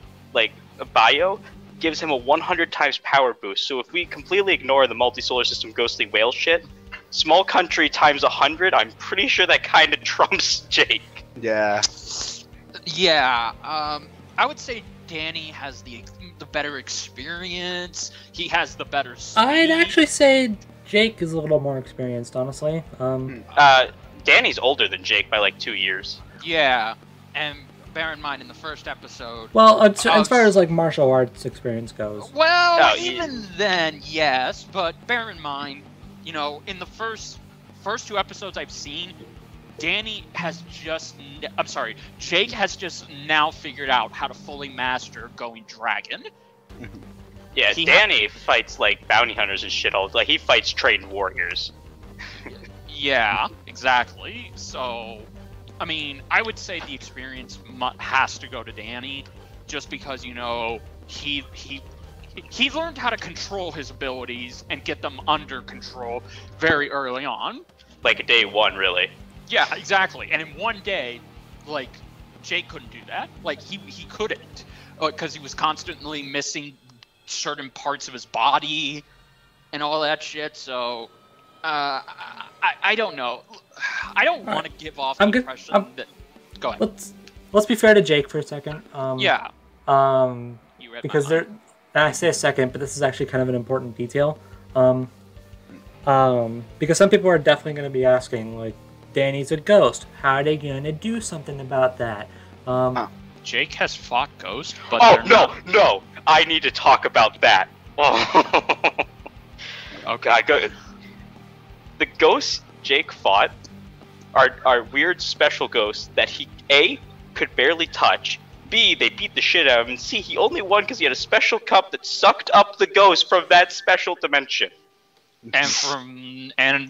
bio, gives him a 100 times power boost. So if we completely ignore the multi-solar system ghostly whale shit, small country times 100, I'm pretty sure that kind of trumps Jake. Yeah. Yeah. I would say Danny has the better experience. He has the better speed. I'd actually say Jake is a little more experienced, honestly. Danny's older than Jake by 2 years. Yeah, and bear in mind in the first episode. Well, as far as martial arts experience goes. Well, even then, yes, but bear in mind, in the first 2 episodes I've seen, Jake has just now figured out how to fully master going dragon. Yeah, Danny fights bounty hunters and shit he fights trained warriors. Yeah, exactly. So, I mean, I would say the experience has to go to Danny, just because he learned how to control his abilities and get them under control very early on. Day 1, really. Yeah, exactly. And in one day, Jake couldn't do that. He couldn't, because he was constantly missing certain parts of his body and all that shit. So, I don't know. I don't want to give off the impression that. Go ahead. Let's be fair to Jake for a second. Yeah. You read because I say a second, but this is actually kind of an important detail. Because some people are definitely going to be asking, Danny's a ghost. How are they going to do something about that? Jake has fought Ghost, but no! I need to talk about that. Oh. Okay, the ghosts Jake fought are weird special ghosts that he could barely touch, B, they beat the shit out of him, and C, he only won because he had a special cup that sucked up the ghost from that special dimension. And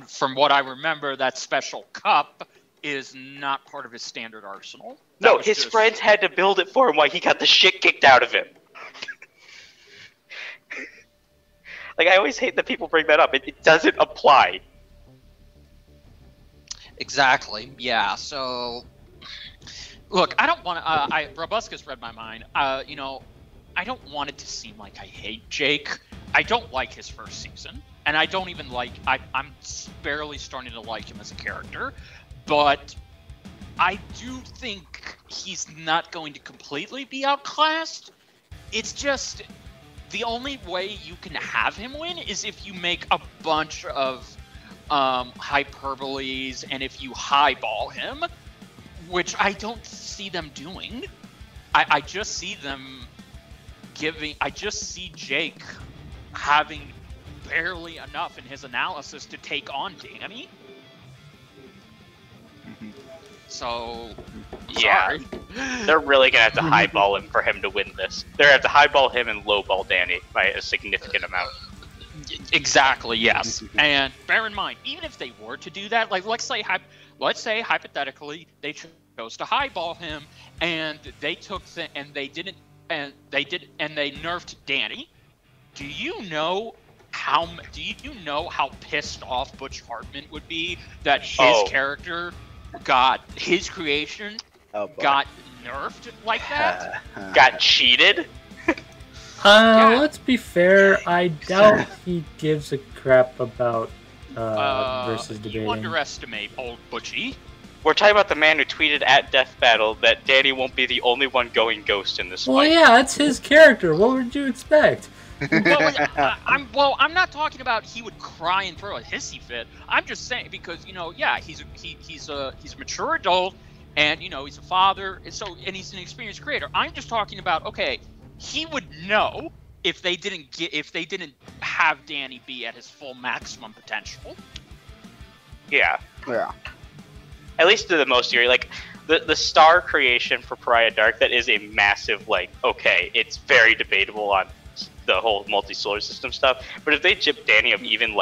from what I remember, that special cup is not part of his standard arsenal. No, his friends had to build it for him while he got the shit kicked out of him. Like, I always hate that people bring that up. It doesn't apply. Exactly. Yeah. So, look, I don't want to. Brobuscus read my mind. You know, I don't want it to seem like I hate Jake. I don't like his first season, and I don't even like. I'm barely starting to like him as a character, but I do think he's not going to completely be outclassed. It's just the only way you can have him win is if you make a bunch of hyperboles and if you highball him, which I don't see them doing. I just see them giving. I just see Jake having barely enough in his analysis to take on Danny. So, yeah, sorry. They're really gonna have to highball him for him to win this. They're gonna have to highball him and lowball Danny by a significant amount. Exactly. Yes. And bear in mind, even if they were to do that, like let's say hypothetically they chose to highball him, and they took and they nerfed Danny. Do you know how pissed off Butch Hartman would be that his character got his creation got nerfed like that? Got cheated? Let's be fair. I doubt he gives a crap about versus debating. You underestimate old Butchie. We're talking about the man who tweeted at Death Battle that Danny won't be the only one going ghost in this fight. Well, yeah, that's his character. What would you expect? I'm not talking about he would cry and throw a hissy fit. I'm just saying because he's a mature adult, and he's a father, and he's an experienced creator. I'm just talking about he would know if they didn't have Danny be at his full maximum potential. Yeah. At least to the most degree, like the star creation for Pariah Dark, that is a massive it's very debatable on the whole multi-solar system stuff, but if they jip Danny of even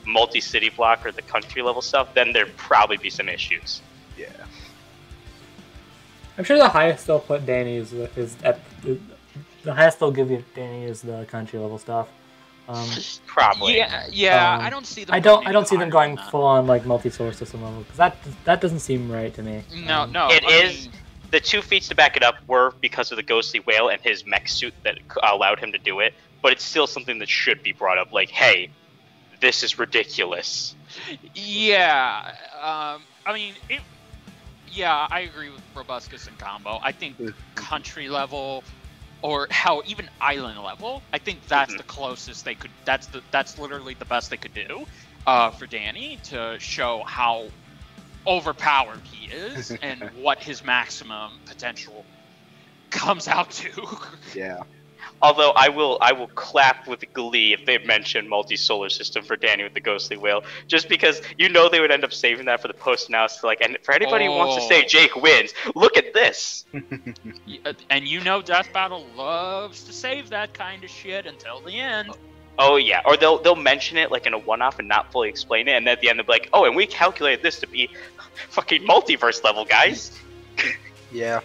multi-city block or the country level stuff, then there'd probably be some issues. Yeah. I'm sure the highest they'll put Danny is at the highest they'll give you Danny is the country level stuff. Probably. Yeah. I don't see them. I don't see them going full on multi-solar system level because that doesn't seem right to me. No. It is. The 2 feats to back it up were because of the ghostly whale and his mech suit that allowed him to do it, but it's still something that should be brought up. Hey, this is ridiculous. Yeah. I agree with Brobuscus and Combo. I think country level, or hell, even island level, I think that's the closest they could. That's literally the best they could do for Danny to show how overpowered he is and what his maximum potential comes out to. Yeah. Although I will clap with glee if they mention multi-solar system for Danny with the ghostly whale, just because they would end up saving that for the post-analysis. And for anybody who wants to say Jake wins, look at this. And Death Battle loves to save that kind of shit until the end. Oh yeah, or they'll mention it in a one-off and not fully explain it, and at the end they'll be like, "Oh, and we calculated this to be fucking multiverse level, guys." Yeah.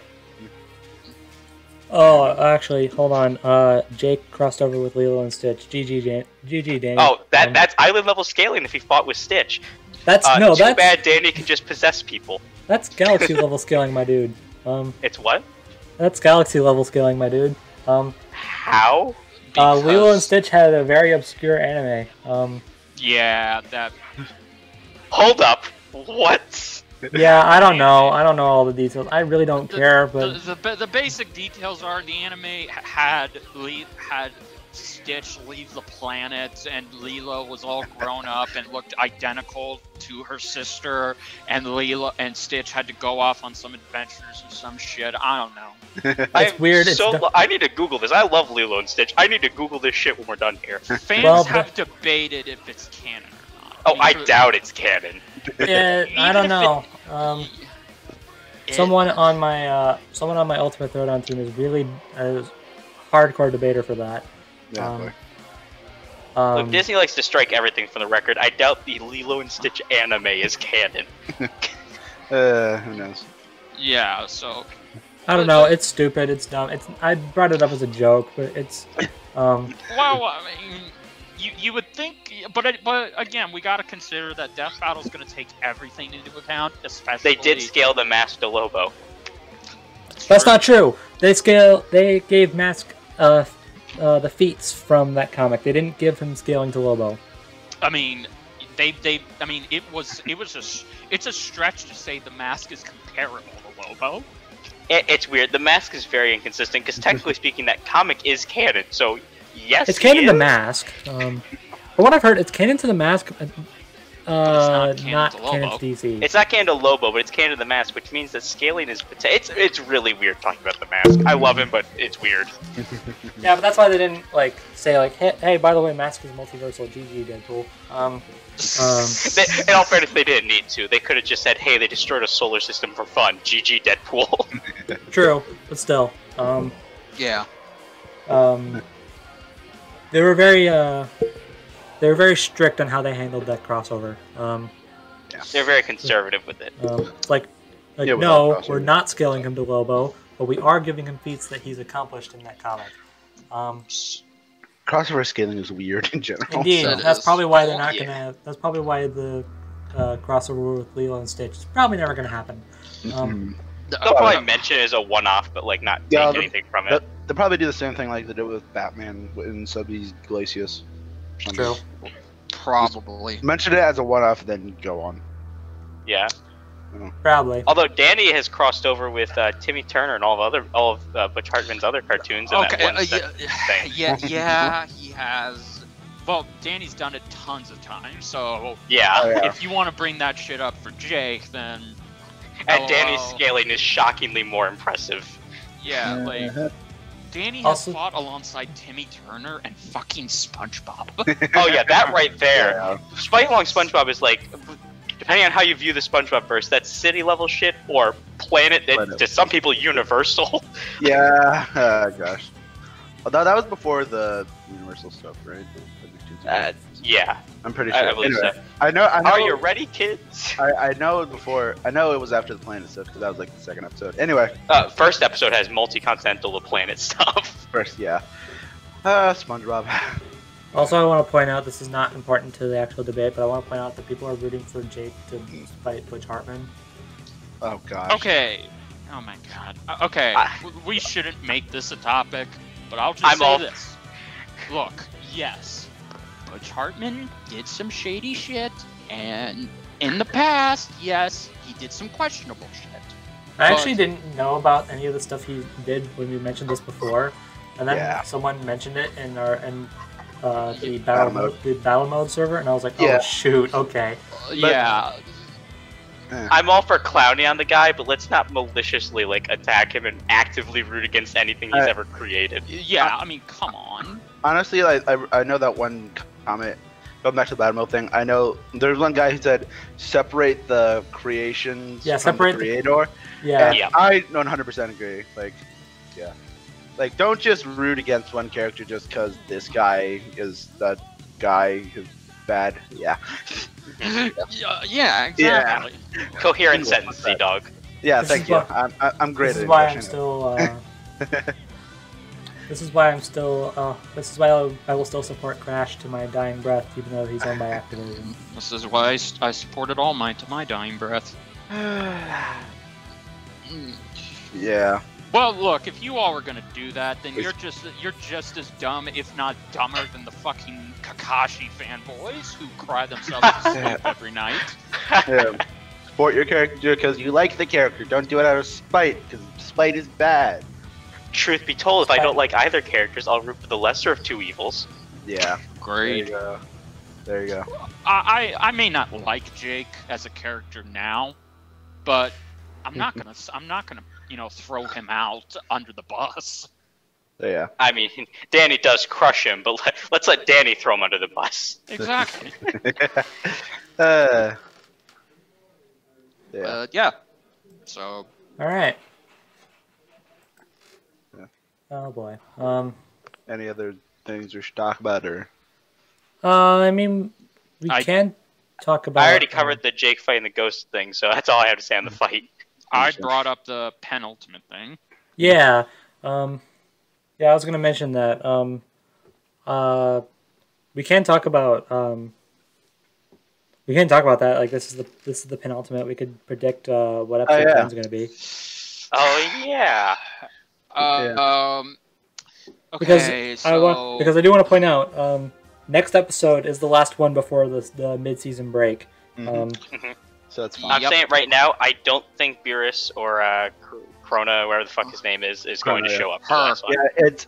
Oh, actually, hold on. Jake crossed over with Lilo and Stitch. GG, Danny. Oh, that's island level scaling if he fought with Stitch. That's too bad Danny can just possess people. That's galaxy level scaling, my dude. It's what? That's galaxy level scaling, my dude. How? Lilo and Stitch had a very obscure anime. Yeah, that. Hold up. What? Yeah, I don't know. I don't know all the details. I really don't care. But the basic details are the anime had Stitch leave the planet, and Lilo was all grown up and looked identical to her sister, and Lilo and Stitch had to go off on some adventures and some shit. I don't know. It's weird. I need to Google this. I love Lilo and Stitch. I need to Google this shit when we're done here. Fans have debated if it's canon or not. Oh, I doubt it's canon. Yeah, I don't know. someone on my Ultimate Throwdown team is really a hardcore debater for that. Yeah, boy. Look, Disney likes to strike everything from the record. I doubt the Lilo and Stitch anime is canon. Who knows? Yeah, so I don't know. It's stupid. It's dumb. I brought it up as a joke, but it's. well, I mean, you would think, but again, we got to consider that Death Battle's going to take everything into account, especially. They did scale the mask to Lobo. That's not true. They gave Mask the feats from that comic. They didn't give him scaling to Lobo. I mean, it's a stretch to say the Mask is comparable to Lobo. It's weird. The mask is very inconsistent because technically speaking, that comic is canon. So yes, it's canon to Mask. From what I've heard, it's canon to the Mask. Not canon to DC. It's not canon to Lobo, but it's canon to the mask, which means that scaling is it's really weird talking about the mask. I love him, but it's weird. Yeah, but that's why they didn't say hey, by the way, Mask is multiversal. GG, Deadpool. In all fairness, they didn't need to. They could have just said, "Hey, they destroyed a solar system for fun." GG, Deadpool. True, but still. Yeah. They were very strict on how they handled that crossover. They're very conservative with it. No, we're not scaling him to Lobo, but we are giving him feats that he's accomplished in that comic. Crossover scaling is weird in general. Indeed, So. that's probably why they're not gonna. That's probably why the crossover with Lilo and Stitch is probably never gonna happen. They'll probably mention it as a one-off, but not take anything from it. They'll probably do the same thing like they did with Batman in Subby's Glacius. True. Probably. Mention it as a one-off, then go on. Yeah. Probably. Although Danny has crossed over with Timmy Turner and all of Butch Hartman's other cartoons in that one thing. Yeah, he has. Well, Danny's done it tons of times, so Yeah. if you want to bring that shit up for Jake, then. And Danny's scaling is shockingly more impressive. Yeah, Danny has fought alongside Timmy Turner and fucking SpongeBob. Oh yeah, that right there. Yeah. Fighting along SpongeBob is depending on how you view the SpongeBob verse, that's city level shit or planet to some people universal. Yeah, gosh. Although that was before the Universal stuff, right? Yeah. I'm pretty sure. I believe so. I know. Are you ready, kids? I know before. I know it was after the planet stuff because that was the second episode. Anyway. First episode has multi-continental planet stuff. First, yeah. SpongeBob. Also, I want to point out, this is not important to the actual debate, but I want to point out that people are rooting for Jake to fight Butch Hartman. Oh, gosh. Okay. Oh, my God. Okay. We shouldn't make this a topic, but I'll just say this. Look, yes. Butch Hartman did some shady shit, and in the past, yes, he did some questionable shit. I actually didn't know about any of the stuff he did when we mentioned this before, and then someone mentioned it in the battle mode server, and I was like, oh shoot, okay. I'm all for clowning on the guy, but let's not maliciously attack him and actively root against anything he's ever created. Yeah, I mean, come on. Honestly, I know that one comment. Going back to the battle mode thing, I know there's one guy who said separate the creations from the creator. Yeah. I 100% agree. Don't just root against one character just because this guy is that guy who's bad. Yeah. Yeah, exactly. Yeah. Coherent sentence, ZDogg. Yeah, thank you. I'm great. This is why I'm still. This is why I will still support Crash to my dying breath, even though he's owned by Activision. This is why I supported All Might to my dying breath. Yeah. Well, look, if you all were gonna do that, then you're just as dumb, if not dumber, than the fucking Kakashi fanboys who cry themselves to sleep every night. Yeah. Support your character because you like the character. Don't do it out of spite, because spite is bad. Truth be told, if I don't like either characters, I'll root for the lesser of two evils. Yeah. Great. There you go. I may not like Jake as a character now, but I'm not gonna throw him out under the bus. Yeah. I mean, Danny does crush him, but let's let Danny throw him under the bus. Exactly. Yeah. Yeah. So All right. Yeah. Oh boy. Any other things we should talk about, or? I mean, we can talk about. I already covered the Jake fight and the ghost thing, so that's all I have to say on the fight. I brought up the penultimate thing. Yeah. Yeah, I was gonna mention that. We can talk about. We can talk about that. Like this is the penultimate. We could predict what episode 10 is gonna be. Oh yeah. Okay, because I do want to point out, next episode is the last one before the mid-season break. So that's fine. I'm saying it right now. I don't think Beerus or Krona, whatever the fuck his name is going to show up. For the last one. Yeah, it's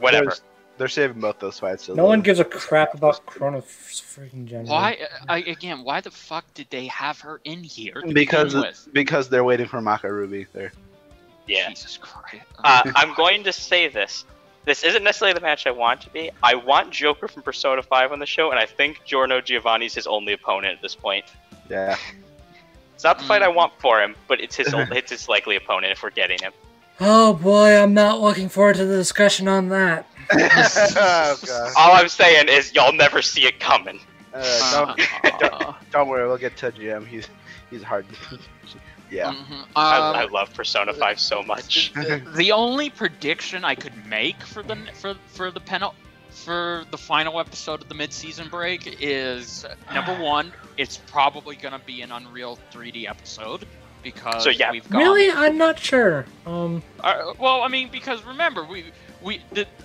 whatever. They're saving both those fights. So no one gives a crap about Krona freaking general. Why the fuck did they have her in here? Because they're waiting for Maka Ruby there. Yeah. Jesus Christ. I'm going to say this. This isn't necessarily the match I want to be. I want Joker from Persona 5 on the show, and I think Giorno Giovanni's his only opponent at this point. Yeah. It's not the fight I want for him, but it's his likely opponent if we're getting him. Oh boy, I'm not looking forward to the discussion on that. Oh, God. All I'm saying is y'all never see it coming. Don't worry, we'll get to GM. He's hard. Yeah. I love Persona 5 so much. The only prediction I could make for the final episode of the mid-season break is number one, it's probably gonna be an Unreal 3D episode because we've got. Really, I'm not sure. Well, I mean, because remember the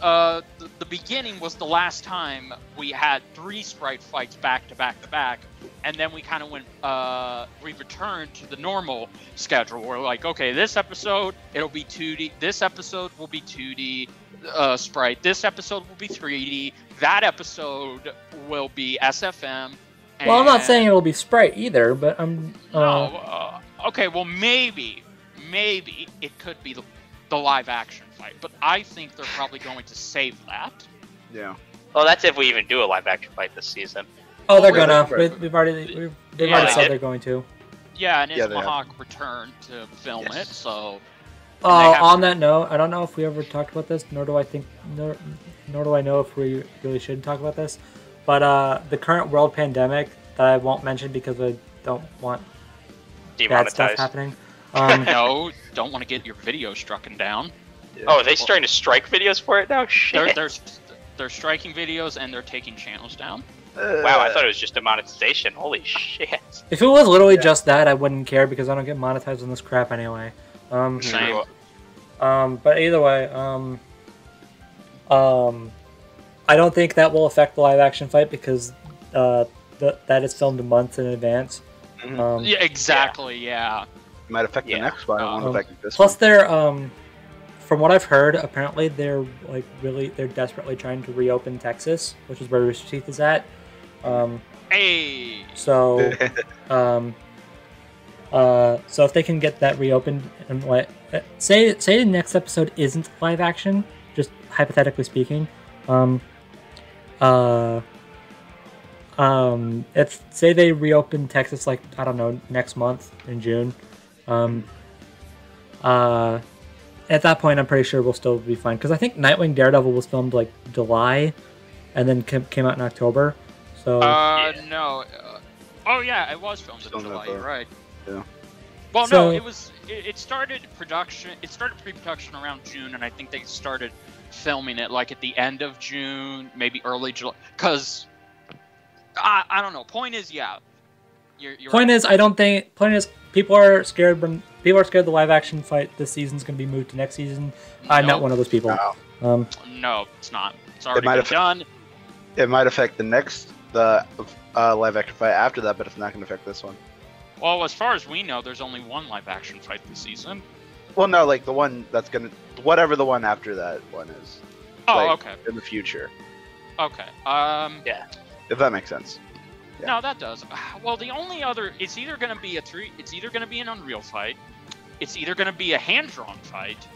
beginning was the last time we had 3 sprite fights back to back to back, and then we kind of went. We returned to the normal schedule. We're like, okay, this episode it'll be 2D. This episode will be 2D. Sprite. This episode will be 3D. That episode will be SFM. Well, I'm not saying it'll be Sprite either, but I'm. Okay, well maybe it could be the live action fight, but I think they're probably going to save that. Yeah. Well, that's if we even do a live action fight this season. Oh, they're gonna. They've already said they're going to. Yeah, and Ismahawk returned to film it, so. On that note, I don't know if we ever talked about this, nor do I know if we really should talk about this. But the current world pandemic that I won't mention because I don't want bad stuff happening. No, don't want to get your video strucken down. Yeah. Oh, are they starting to strike videos for it now? Shit. They're striking videos and they're taking channels down. Wow, I thought it was just demonetization. Holy shit. If it was literally just that, I wouldn't care because I don't get monetized on this crap anyway. Same. But either way, I don't think that will affect the live action fight because that is filmed months in advance. Yeah, exactly. Yeah. It might affect the next one. It won't affect this plus, one. they're from what I've heard, apparently they're they're desperately trying to reopen Texas, which is where Rooster Teeth is at. Hey. So, so if they can get that reopened and say the next episode isn't live action, just hypothetically speaking, if say they reopen Texas like I don't know next month in June, at that point I'm pretty sure we'll still be fine because I think Nightwing Daredevil was filmed like July, and then came out in October. So no, oh yeah, it was filmed in July. You're right. Yeah. Well, no, it started production. It started pre-production around June, and I think they started filming it like at the end of June, maybe early July. Because I don't know. Point is, yeah. Point is, I don't think. Point is, people are scared the live action fight this season's going to be moved to next season. I'm not one of those people. No, no it's not. It's already been done. It might affect the live action fight after that, but it's not going to affect this one. Well, as far as we know, there's only one live action fight this season. Well, no, like the one that's gonna, whatever the one after that one is. Oh, like, okay. In the future. Okay. Yeah. If that makes sense. Yeah. No, that does. Well, the only other, it's either gonna be an Unreal fight, it's either gonna be a hand-drawn fight,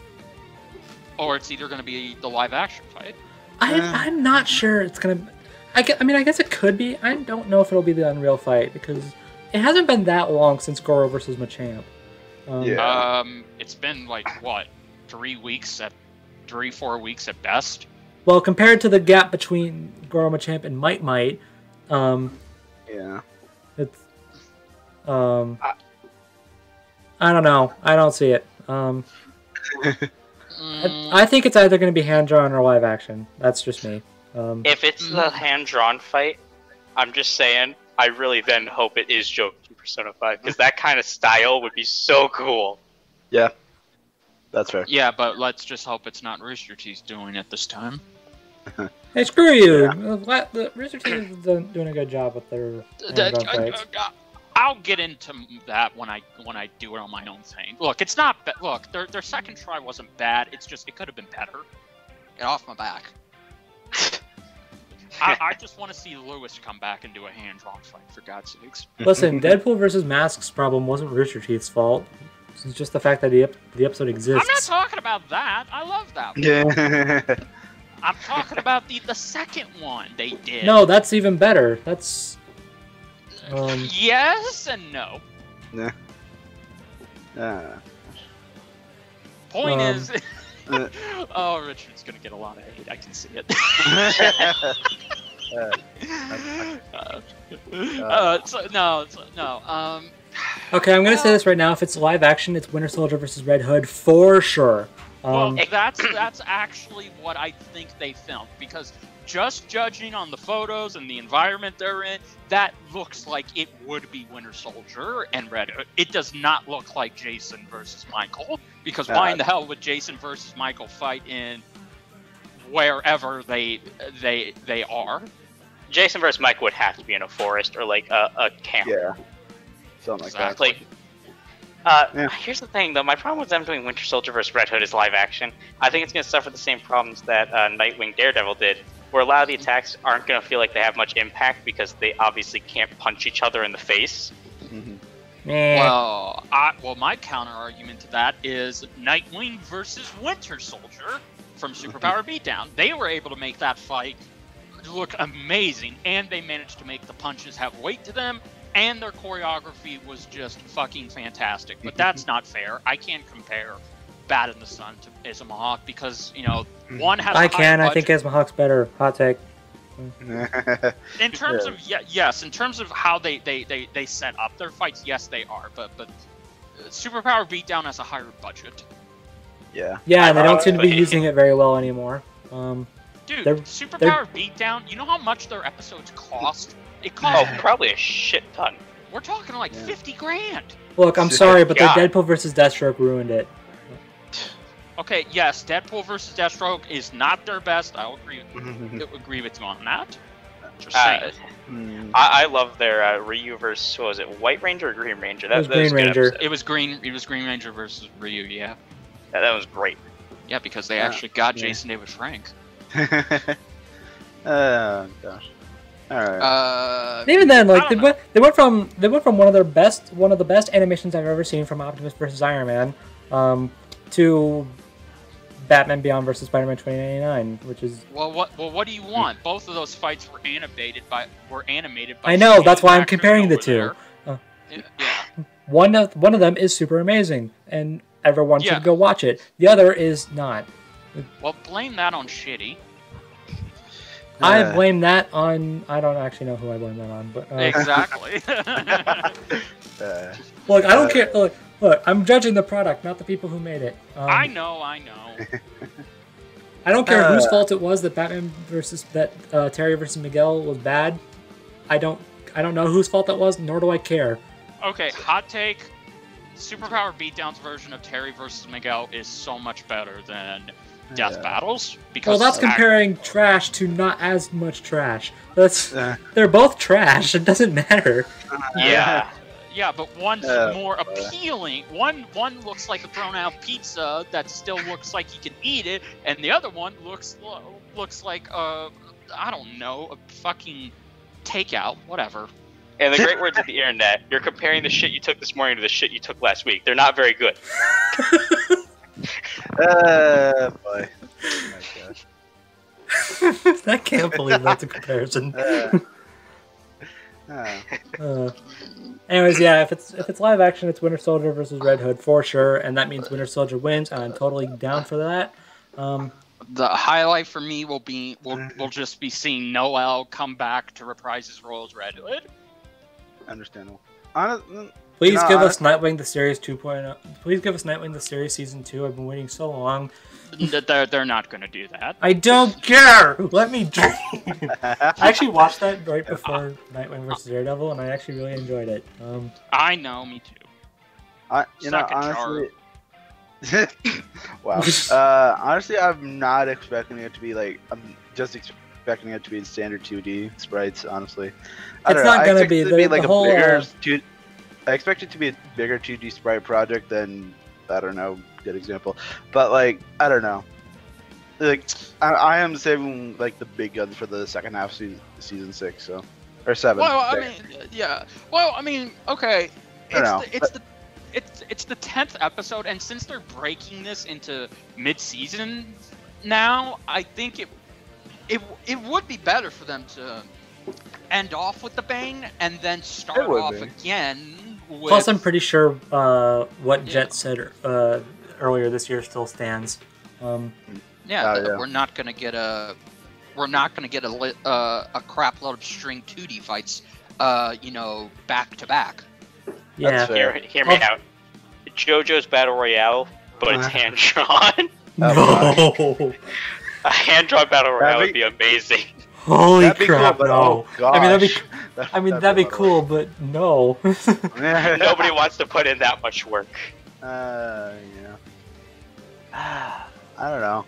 or it's either gonna be the live action fight. I'm not sure it's gonna. I guess it could be. I don't know if it'll be the Unreal fight because it hasn't been that long since Goro versus Machamp. Yeah. It's been like what, 3 weeks at 4 weeks at best. Well, compared to the gap between Goro Machamp and Might Might, Yeah. it's I don't know. I don't see it. I think it's either going to be hand drawn or live action. That's just me. If it's the hand-drawn fight, I'm just saying, I really then hope it is Joker from Persona 5, because that kind of style would be so cool. Yeah. That's fair. Yeah, but let's just hope it's not Rooster Teeth doing it this time. Hey, screw you! The Rooster Teeth is doing a good job with their hand-drawn fights. I'll get into that when I do it on my own thing. Look, it's not look, their second try wasn't bad. It's just it could have been better. Get off my back. I just want to see Lewis come back and do a hand-drawn fight, for God's sakes. Listen, Deadpool versus Mask's problem wasn't Rooster Teeth's fault. It's just the fact that the episode exists. I'm not talking about that. I love that one. Yeah. I'm talking about the second one they did. No, that's even better. That's... yes and no. Nah. Point is... oh, Richard's gonna get a lot of hate. I can see it. No. Okay, I'm gonna say this right now. If it's live action, it's Winter Soldier versus Red Hood for sure. Well, that's actually what I think they filmed, because just judging on the photos and the environment they're in, that looks like it would be Winter Soldier and Red Hood. It does not look like Jason versus Michael, because why in the hell would Jason versus Michael fight in wherever they are? Jason versus Mike would have to be in a forest or like a camp. Yeah. Something like that. Like, here's the thing, though. My problem with them doing Winter Soldier vs. Red Hood is live action. I think it's going to suffer the same problems that Nightwing Daredevil did, where a lot of the attacks aren't going to feel like they have much impact because they obviously can't punch each other in the face. Well, my counter argument to that is Nightwing versus Winter Soldier from Superpower Beatdown. They were able to make that fight look amazing, and they managed to make the punches have weight to them, and their choreography was just fucking fantastic. But that's not fair. I can't compare Bat in the Sun to Ismahawk because, one has I can. I think Ismahawk's better. Hot take. In terms of yes, in terms of how they set up their fights, yes, they are. But Superpower Beatdown has a higher budget. Yeah. Yeah, and they don't seem to be using it very well anymore. Dude, Superpower Beatdown, you know how much their episodes cost? It cost probably a shit ton. We're talking like 50 grand. Look, I'm sorry, but the Deadpool versus Deathstroke ruined it. Okay, yes, Deadpool versus Deathstroke is not their best. I'll agree with you on that. Just saying. I love their Ryu versus, what was it, White Ranger or Green Ranger? It was Green Ranger. It was Green Ranger versus Ryu, yeah. That was great. Yeah, because they actually got Jason David Frank. Oh gosh. All right. Even then, like they went from one of the best animations I've ever seen from Optimus versus Iron Man, to Batman Beyond versus Spider-Man 2099, which is what do you want? Both of those fights were animated by. I know, that's why I'm comparing the two. Yeah. One of them is super amazing, and everyone should go watch it. The other is not. Well, blame that on Shitty. I blame that on... I don't actually know who I blame that on, but... Exactly. Look, I don't care... Look, I'm judging the product, not the people who made it. I know. I don't care whose fault it was that Terry versus Miguel was bad. I don't know whose fault that was, nor do I care. Okay, hot take. Superpower Beatdown's version of Terry versus Miguel is so much better than Death Battles, because that's comparing trash to not as much trash. They're both trash. It doesn't matter. Yeah, but one's more appealing. One looks like a thrown out pizza that still looks like you can eat it, and the other one looks like I don't know, a fucking takeout, whatever. And the great words of the internet, you're comparing the shit you took this morning to the shit you took last week. They're not very good. Boy. Oh my gosh. I can't believe that's a comparison. Anyways, yeah, if it's live action, it's Winter Soldier versus Red Hood for sure, and that means Winter Soldier wins, and I'm totally down for that. The highlight for me will just be seeing Noel come back to reprise his role as Red Hood. Understandable. Please give us Nightwing the Series 2.0. Please give us Nightwing the Series Season 2. I've been waiting so long. They're not going to do that. I don't care! Let me dream! I actually watched that right before Nightwing vs. Daredevil, and I actually really enjoyed it. I know, me too. Honestly... Wow. Honestly, I'm not expecting it to be like... I'm just expecting it to be standard 2D sprites, honestly. It's not going to be. The whole... I expect it to be a bigger 2D sprite project than, I don't know, good example. But, like, I don't know. Like, I am saving, like, the big guns for the second half of season 6, so. Or 7. Well, I mean, yeah. Well, I mean, okay. It's the 10th episode, and since they're breaking this into mid-season now, I think it would be better for them to end off with the bang and then start off again. Plus, I'm pretty sure what Jet said earlier this year still stands. We're not gonna get a crap load of string 2D fights, back to back. Yeah. Hear me out. JoJo's Battle Royale, but it's hand drawn. No. A hand drawn Battle Royale would be amazing. Holy crap! Cool, no. Oh, gosh. That'd be cool, but no. Nobody wants to put in that much work. I don't know.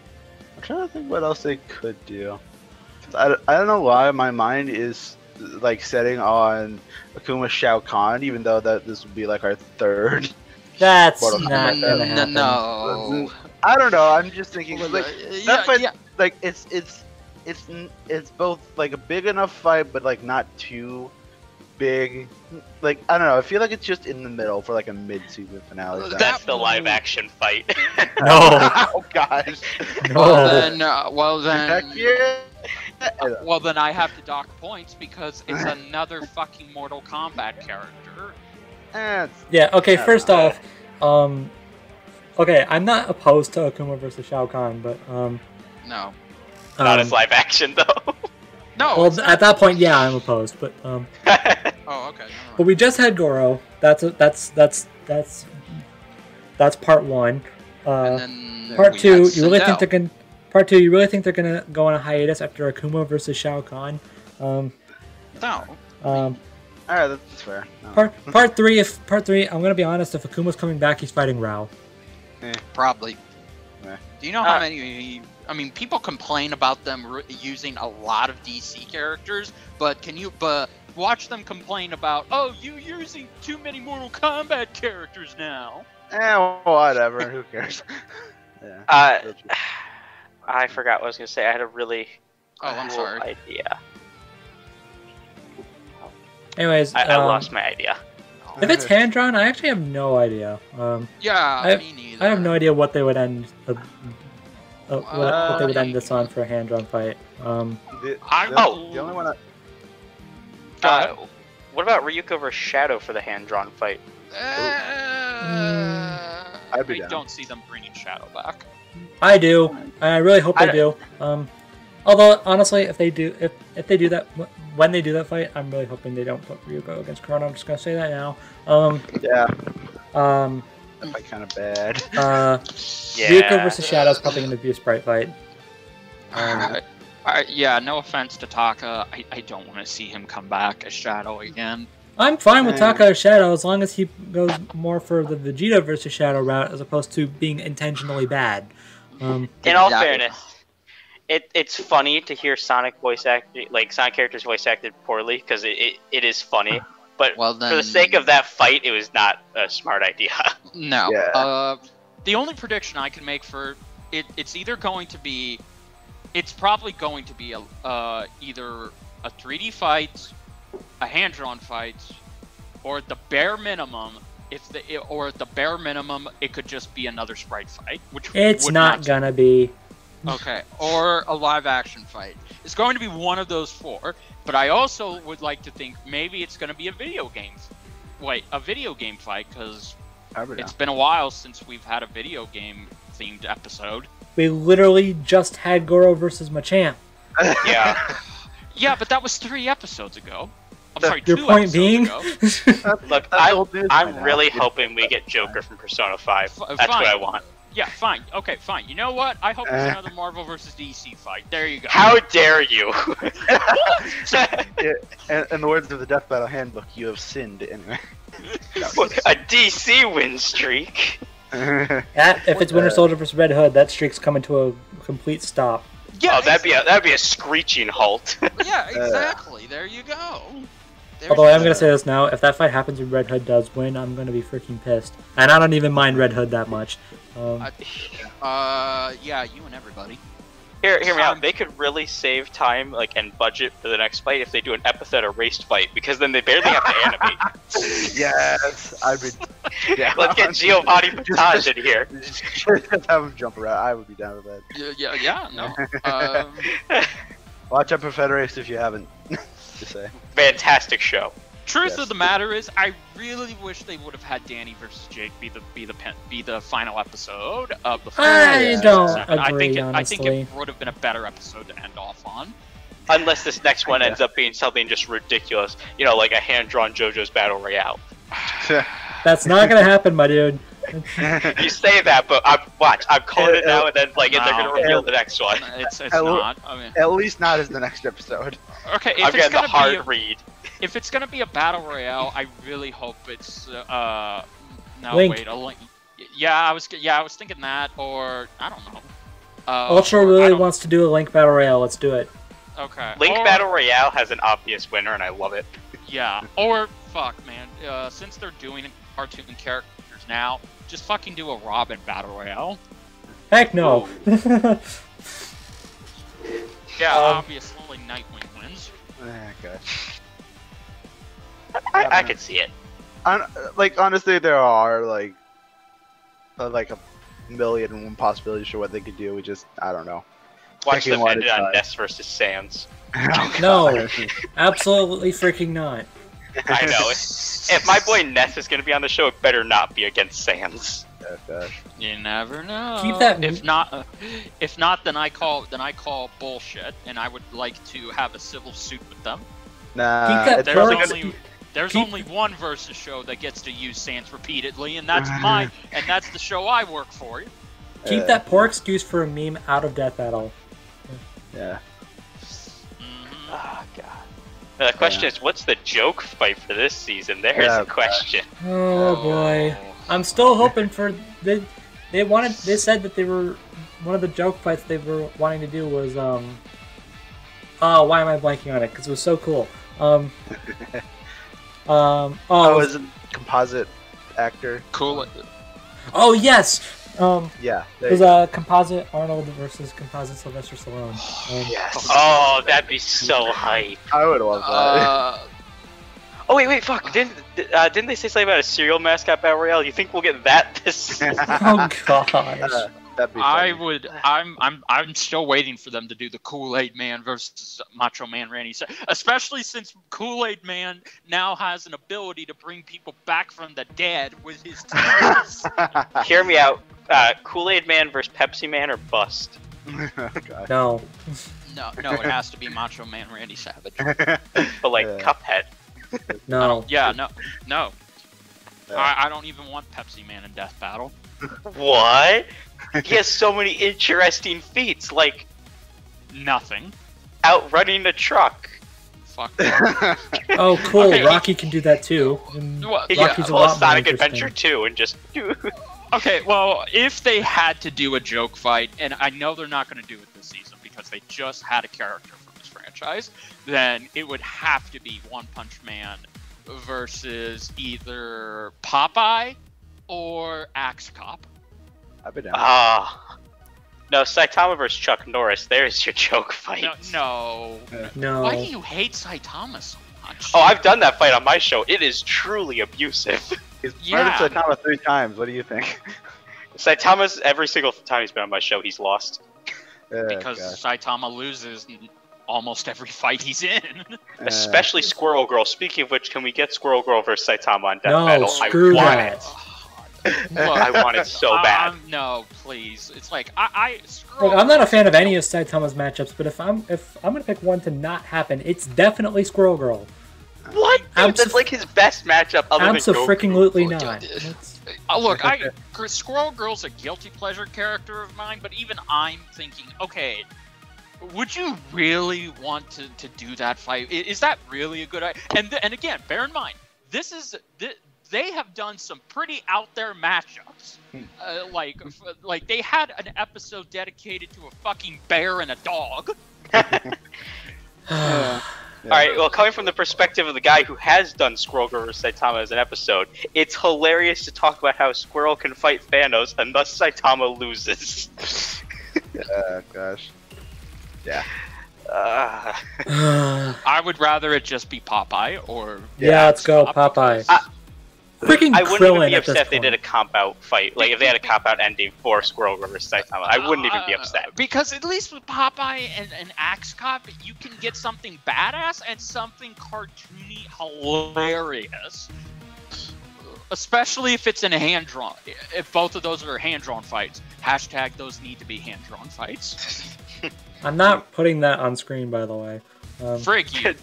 I'm trying to think what else they could do. I don't know why my mind is like setting on Akuma Shao Kahn, even though this would be like our third. That's not gonna happen. No. I don't know. I'm just thinking like it's both like a big enough fight, but like not too big. Like I don't know. I feel like it's just in the middle for like a mid-season finale. That's the live-action fight. No. Oh gosh. No. Well then. Heck yeah. Well then, I have to dock points because it's another fucking Mortal Kombat character. Yeah. Okay. First off, okay, I'm not opposed to Akuma versus Shao Kahn, but no. Not as live action though. No. Well, at that point, yeah, I'm opposed, but Oh, okay. But we just had Goro. That's part one. And then part two, you really think they're gonna? Part two, you really think they're gonna go on a hiatus after Akuma versus Shao Kahn? No. Alright, that's fair. No. Part three, I'm gonna be honest. If Akuma's coming back, he's fighting Rao. Probably. Do you know how many? I mean, people complain about them using a lot of DC characters, but watch them complain about, oh, you're using too many Mortal Kombat characters now. Whatever. Who cares? I forgot what I was gonna say. I had a really I'm cool sorry. idea. Anyways, I lost my idea. If it's hand drawn, I actually have no idea. Me neither. I have no idea what they would end. What they would end this on for a hand drawn fight. The only one. What about Ryuko versus Shadow for the hand drawn fight? I'd be down. I don't see them bringing Shadow back. I do. I really hope they do. Although honestly, if they do that, when they do that fight, I'm really hoping they don't put Ryuko against Chrono. I'm just gonna say that now. That fight kind of bad. Ryuko versus Shadow is probably gonna be a sprite fight. No offense to Taka, I don't want to see him come back as Shadow again. I'm fine with Taka as Shadow as long as he goes more for the Vegeta versus Shadow route as opposed to being intentionally bad. In all fairness, it's funny to hear Sonic characters voice acted poorly because it is funny. But for the sake of that fight, it was not a smart idea. No. Yeah. The only prediction I can make for it, it's probably going to be either a 3D fight, a hand-drawn fight, or at the bare minimum, it could just be another sprite fight. Which it's not gonna be. Okay, or a live-action fight. It's going to be one of those four. But I also would like to think maybe it's going to be a video game. A video game fight, because it's been a while since we've had a video game themed episode. We literally just had Goro versus Machamp. Yeah. Yeah, but that was 3 episodes ago. I'm sorry, Your 2 point episodes being? ago. Look, I'm really hoping we get Joker from Persona 5. That's Fine. what I want. Yeah, fine. Okay, fine. You know what? I hope it's another Marvel versus DC fight. There you go. How dare you? In the words of the Death Battle Handbook, you have sinned anyway. A DC win streak. If it's Winter Soldier versus Red Hood, that streak's coming to a complete stop. Yeah, Oh, that'd be a screeching halt. Yeah, exactly. There you go. Although I'm gonna say this now, if that fight happens and Red Hood does win, I'm gonna be freaking pissed. And I don't even mind Red Hood that much. Yeah, you and everybody. Hear me out. They could really save time, and budget for the next fight if they do an epithet erased fight, because then they barely have to animate. Yes, I'd be. Yeah. Let's get Giovanni Patage in here. Just have him jump around. I would be down with that. Yeah, no. Watch Upper Federation if you haven't. Just say. Fantastic show. Truth of the matter is, I really wish they would have had Danny versus Jake be the final episode of the. I don't I agree, think honestly. it would have been a better episode to end off on. Unless this next one ends up being something just ridiculous, like a hand-drawn JoJo's Battle Royale. That's not gonna happen, my dude. You say that, but I'm calling it now, and then they're gonna reveal the next one. It's not. I mean, At least not as the next episode. okay, I'm getting the hard read. If it's gonna be a battle royale, I really hope it's no Link. wait, a Link. Yeah, I was thinking that, or I don't know. Ultra really wants to do a Link Battle Royale. Let's do it. Okay. Link or, Battle Royale has an obvious winner, and I love it. Yeah. Or fuck, man. Since they're doing cartoon characters now, just fucking do a Robin Battle Royale. Heck no. Yeah, obviously Nightwing wins. Okay. I could see it. Honestly, there are like a million and one possibilities for what they could do. We just, I don't know. Watch Picking them one end it at a on time. Ness versus Sans. No. Absolutely freaking not. I know. If my boy Ness is going to be on the show, it better not be against Sans. Okay. You never know. Keep that- If not, then I call bullshit, and I would like to have a civil suit with them. Nah, Keep that it's There's probably Perks- gonna- there's Keep- only one versus show that gets to use Sans repeatedly, and that's mine, and that's the show I work for. Keep that poor excuse for a meme out of Death Battle. Yeah. Oh, God. Now, the question is, what's the joke fight for this season? There's Yeah, a question. Oh boy. I'm still hoping for they said that they were one of the joke fights they were wanting to do was why am I blanking on it? Because it was so cool. Was a composite actor. Cool. Oh yes. Yeah. It was a composite Arnold versus composite Sylvester Stallone. Yes. Oh, that'd be so hype. I would love that. Oh, wait, fuck. Didn't they say something about a cereal mascot battle royale? You think we'll get that this Oh gosh. That'd be I funny. would. I'm still waiting for them to do the Kool-Aid Man versus Macho Man Randy, especially since Kool-Aid Man now has an ability to bring people back from the dead with his tears. Hear me out. Kool-Aid Man versus Pepsi Man or bust? Oh, God. No. No, it has to be Macho Man Randy Savage. But Cuphead. No. Yeah, no. Yeah. I don't even want Pepsi Man in Death Battle. What? He has so many interesting feats, like Nothing. outrunning a truck. Fuck. Oh cool. Okay. Rocky can do that too. And What? He Yeah, can Rocky's a pull a lot more Sonic interesting. Adventure 2 and just... Okay, well, if they had to do a joke fight, and I know they're not going to do it this season because they just had a character from this franchise, then it would have to be One Punch Man versus either Popeye or Axe Cop. I've been down. No, Saitama versus Chuck Norris. There's your joke fight. No. No. Why do you hate Saitama so much? Oh, I've done that fight on my show. It is truly abusive. He's Yeah. murdered Saitama 3 times. What do you think? Saitama's, every single time he's been on my show, he's lost. Oh, because gosh. Saitama loses almost every fight he's in. Especially Squirrel Girl. Speaking of which, can we get Squirrel Girl versus Saitama on Death No, Battle? screw I want that. it. I want it so bad. No, please. It's like I Look, I'm not a fan of any of Saitama's matchups, but if I'm gonna pick one to not happen, it's definitely Squirrel Girl. What? Dude, that's like his best matchup other than Goku. Abso-freaking-lutely not. Look, Squirrel Girl's a guilty pleasure character of mine, but even I'm thinking, okay, would you really want to do that fight? Is that really a good idea? And again, bear in mind, they have done some pretty out there matchups. Like they had an episode dedicated to a fucking bear and a dog. All right, well, coming from the perspective of the guy who has done Squirrel Girl vs. Saitama as an episode, it's hilarious to talk about how Squirrel can fight Thanos and thus Saitama loses. Gosh. Yeah. I would rather it just be Popeye or... Yeah, let's go, Popeye. Freaking I wouldn't even Krillin be at this upset if they point. did a comp-out fight. Like, if they had a comp-out ending for Squirrel Girl vs. Saitama, I wouldn't even be upset. Because at least with Popeye and Axe Cop, you can get something badass and something cartoony hilarious. Especially if it's in a hand-drawn. If both of those are hand-drawn fights. Hashtag those need to be hand-drawn fights. I'm not putting that on screen, by the way. Frig you.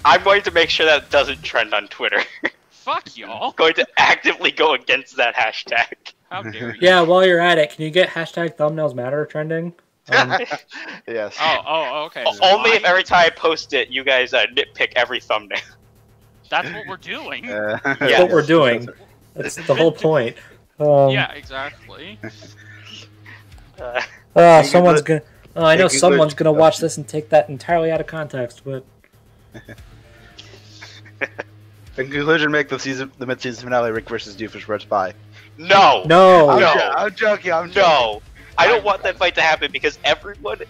I'm going to make sure that doesn't trend on Twitter. Fuck y'all. Going to actively go against that hashtag. How dare you? Yeah, while you're at it, can you get hashtag thumbnails matter trending? Yes. Oh, okay. So Only if every time I post it, you guys nitpick every thumbnail. That's what we're doing. That's what we're doing. That's the whole point. Yeah, exactly. Someone's gonna... I know someone's gonna watch this and take that entirely out of context, but... In conclusion, make the mid-season finale Rick versus Doofus Red Spy. No! No! I'm joking. No! I don't want that fight to happen because everyone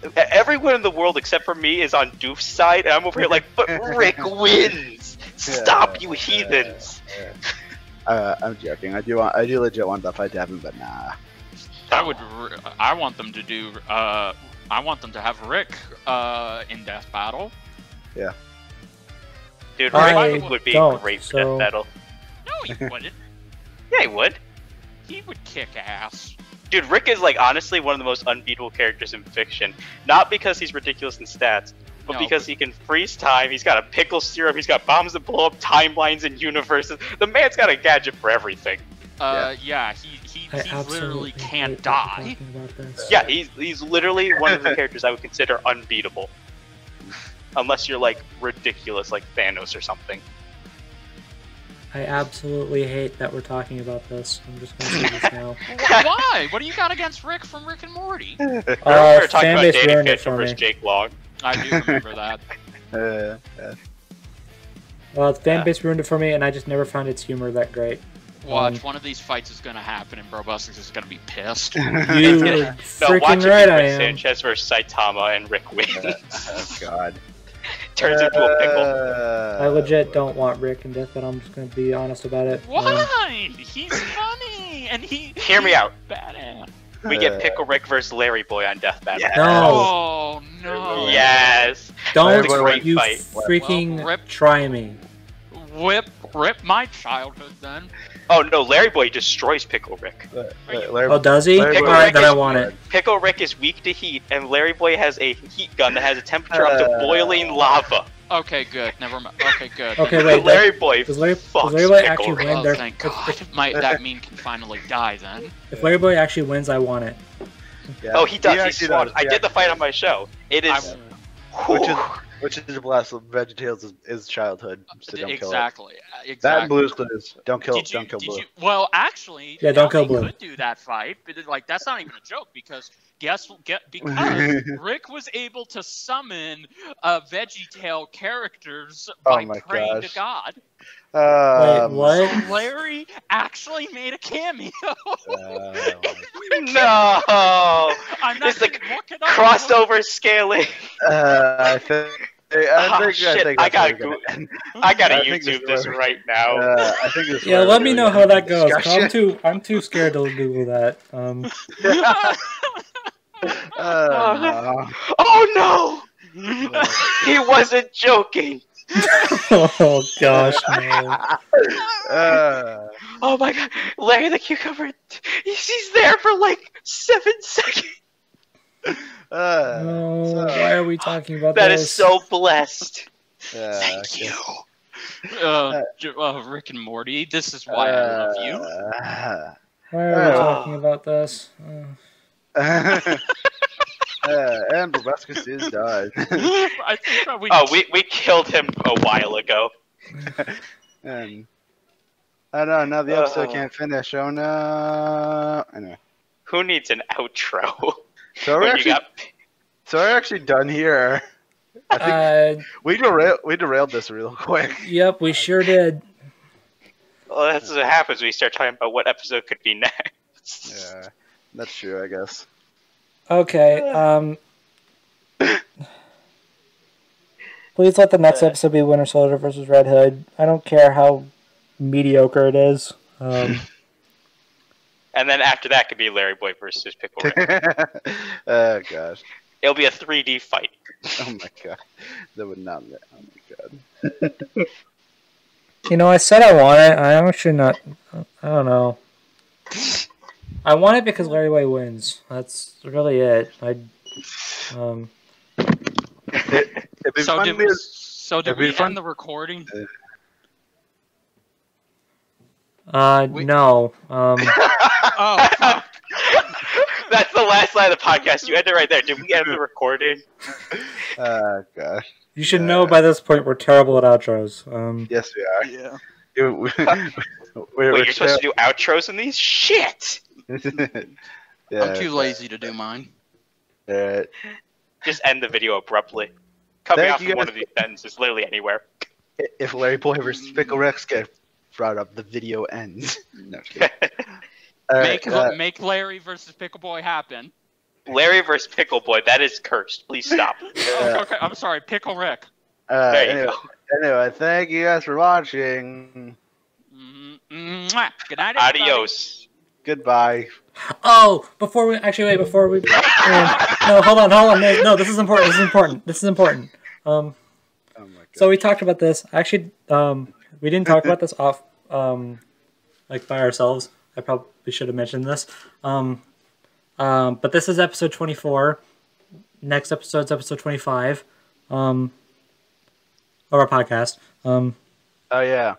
in the world except for me is on Doof's side, and I'm over here like, but Rick wins! Stop, you heathens! I'm joking. I do legit want that fight to happen, but nah. I want them to do. I want them to have Rick in Death Battle. Yeah. Dude, I Rick would be don't, great for so- Death Battle. No, he wouldn't. Yeah, he would. He would kick ass. Dude, Rick is like honestly one of the most unbeatable characters in fiction. Not because he's ridiculous in stats, but because he can freeze time, he's got a pickle serum, he's got bombs that blow up timelines and universes. The man's got a gadget for everything. Yeah, he literally can't die. Yeah, he's literally one of the characters I would consider unbeatable. Unless you're like ridiculous like Thanos or something. I absolutely hate that we're talking about this. I'm just gonna say this now. Why? What do you got against Rick from Rick and Morty? We were talking about Fanbase Danny ruined it Fisher for versus me. Jake Long. I do remember that. Well, Fanbase ruined it for me, and I just never found its humor that great. Watch, one of these fights is going to happen, and Brobuscus is going to be pissed. You No, watch freaking it right be I Rick am. Sanchez versus Saitama and Rick wins. Oh God. Turns into a pickle. I legit don't want Rick in Death, but I'm just gonna be honest about it. Why? He's funny, and Hear me out. badass. We get Pickle Rick versus Larry Boy on Death Battle. Yeah. No, Oh no! Yes. don't It's a great you fight. freaking Well, rip. try me. Rip my childhood then. Oh no, Larry Boy destroys Pickle Rick. Oh, does he? Larry All Boy right, then is- I want it. Pickle Rick is weak to heat, and Larry Boy has a heat gun that has a temperature up to boiling lava. Okay, good. Never mind. Okay, good. Okay, wait. Larry Boy Does Larry fucks Boy Pickle actually Rick. win? Oh, There- thank God. That meme can finally die then. If Larry Boy actually wins, I want it. Yeah. Oh, he does. He actually swats. does. I He did the actually fight on my show. It is. Which is a blast. VeggieTales is childhood. So don't kill it. Exactly. That and Exactly. Blue's Clues. Don't kill Did Blue. you? Well, actually, Yeah, don't now kill they Blue. could do that fight, but like that's not even a joke because because Rick was able to summon VeggieTale characters Oh by my praying gosh. to God. Wait, what? So Larry actually made a cameo. No. I'm not It's the kidding. Look it up. crossover scaling. I think. Shit, I gotta I think YouTube this this was- right now. I think this Yeah, was let me really know good how that goes. 'cause discussion. I'm too scared to Google that. No. Oh no! He wasn't joking. Oh gosh, no. Oh my god, Larry the Cucumber, he's there for like 7 seconds. No, why are we talking about That this? is so blessed. Thank you. Rick and Morty, this is why I love you. Why are we talking about this? And Brobuscus is died. I think that we killed him a while ago. And I don't know, now the episode can't finish. Oh no. Anyway. Who needs an outro? So we're actually done here. I think we derailed this real quick. Yep, we sure did. Well, that's what happens when you start talking about what episode could be next. Yeah, that's true, I guess. Okay, please let the next episode be Winter Soldier versus Red Hood. I don't care how mediocre it is. And then after that could be Larry Boy versus Pickle Rick. Oh gosh. It'll be a 3D fight. Oh my god. That would not be. Oh my god. You know, I said I want it. I'm actually not. I don't know. I want it because Larry Way wins. That's really it. It'd be So fun did, to- so did it'd be we fun- end the recording? No. Oh, fuck. That's the last line of the podcast. You end it right there. Did we end the recording? Oh gosh. You should know by this point we're terrible at outros. Yes, we are. Yeah. We're Wait, you're supposed to do outros in these? Shit! Yeah, I'm too lazy to do mine. Alright. Just end the video abruptly. Cut me Thank off you from one guys. of these sentences, literally anywhere. If Larry Boy versus Pickle Rex get brought up, the video ends. No, just kidding. Alright, Make Larry versus Pickle Boy happen. Larry versus Pickle Boy, that is cursed. Please stop. Okay, I'm sorry, Pickle Rick. There you anyway, go. anyway, thank you guys for watching. Mwah. Good night, everybody. Adios. Goodbye. Oh, before we no, hold on. No, this is important. Oh my god. So we talked about this. Actually, we didn't talk about this off, like by ourselves. I probably should have mentioned this. But this is episode 24. Next episode's episode 25. Of our podcast. Oh yeah.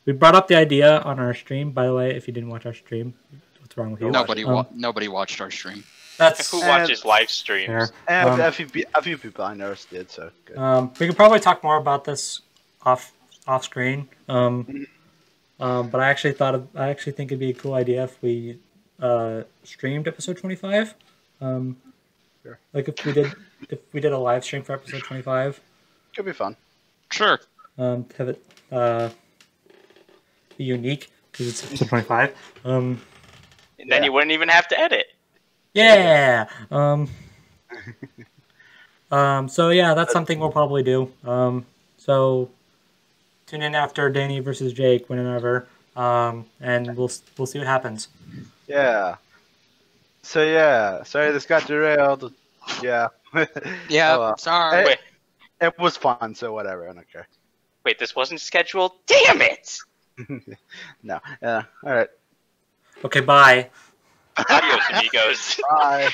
We brought up the idea on our stream. By the way, if you didn't watch our stream, what's wrong with you? Nobody watched our stream. That's Who watches live streams? fair. And a few people I noticed did, so good. We could probably talk more about this off screen. But I actually think it'd be a cool idea if we streamed episode 25. Sure. Like if we did a live stream for episode 25. Could be fun. Sure. To have it be unique because it's episode 25. And then you wouldn't even have to edit. Yeah. So yeah, that's something we'll probably do. So tune in after Danny versus Jake whenever, and we'll see what happens. Yeah. So yeah, sorry this got derailed. Yeah. Yeah, Oh, well. sorry. Wait, It was fun, so whatever. I don't care. wait, this wasn't scheduled? Damn it! No. Yeah. All right. Okay, bye. Adios, amigos. Bye.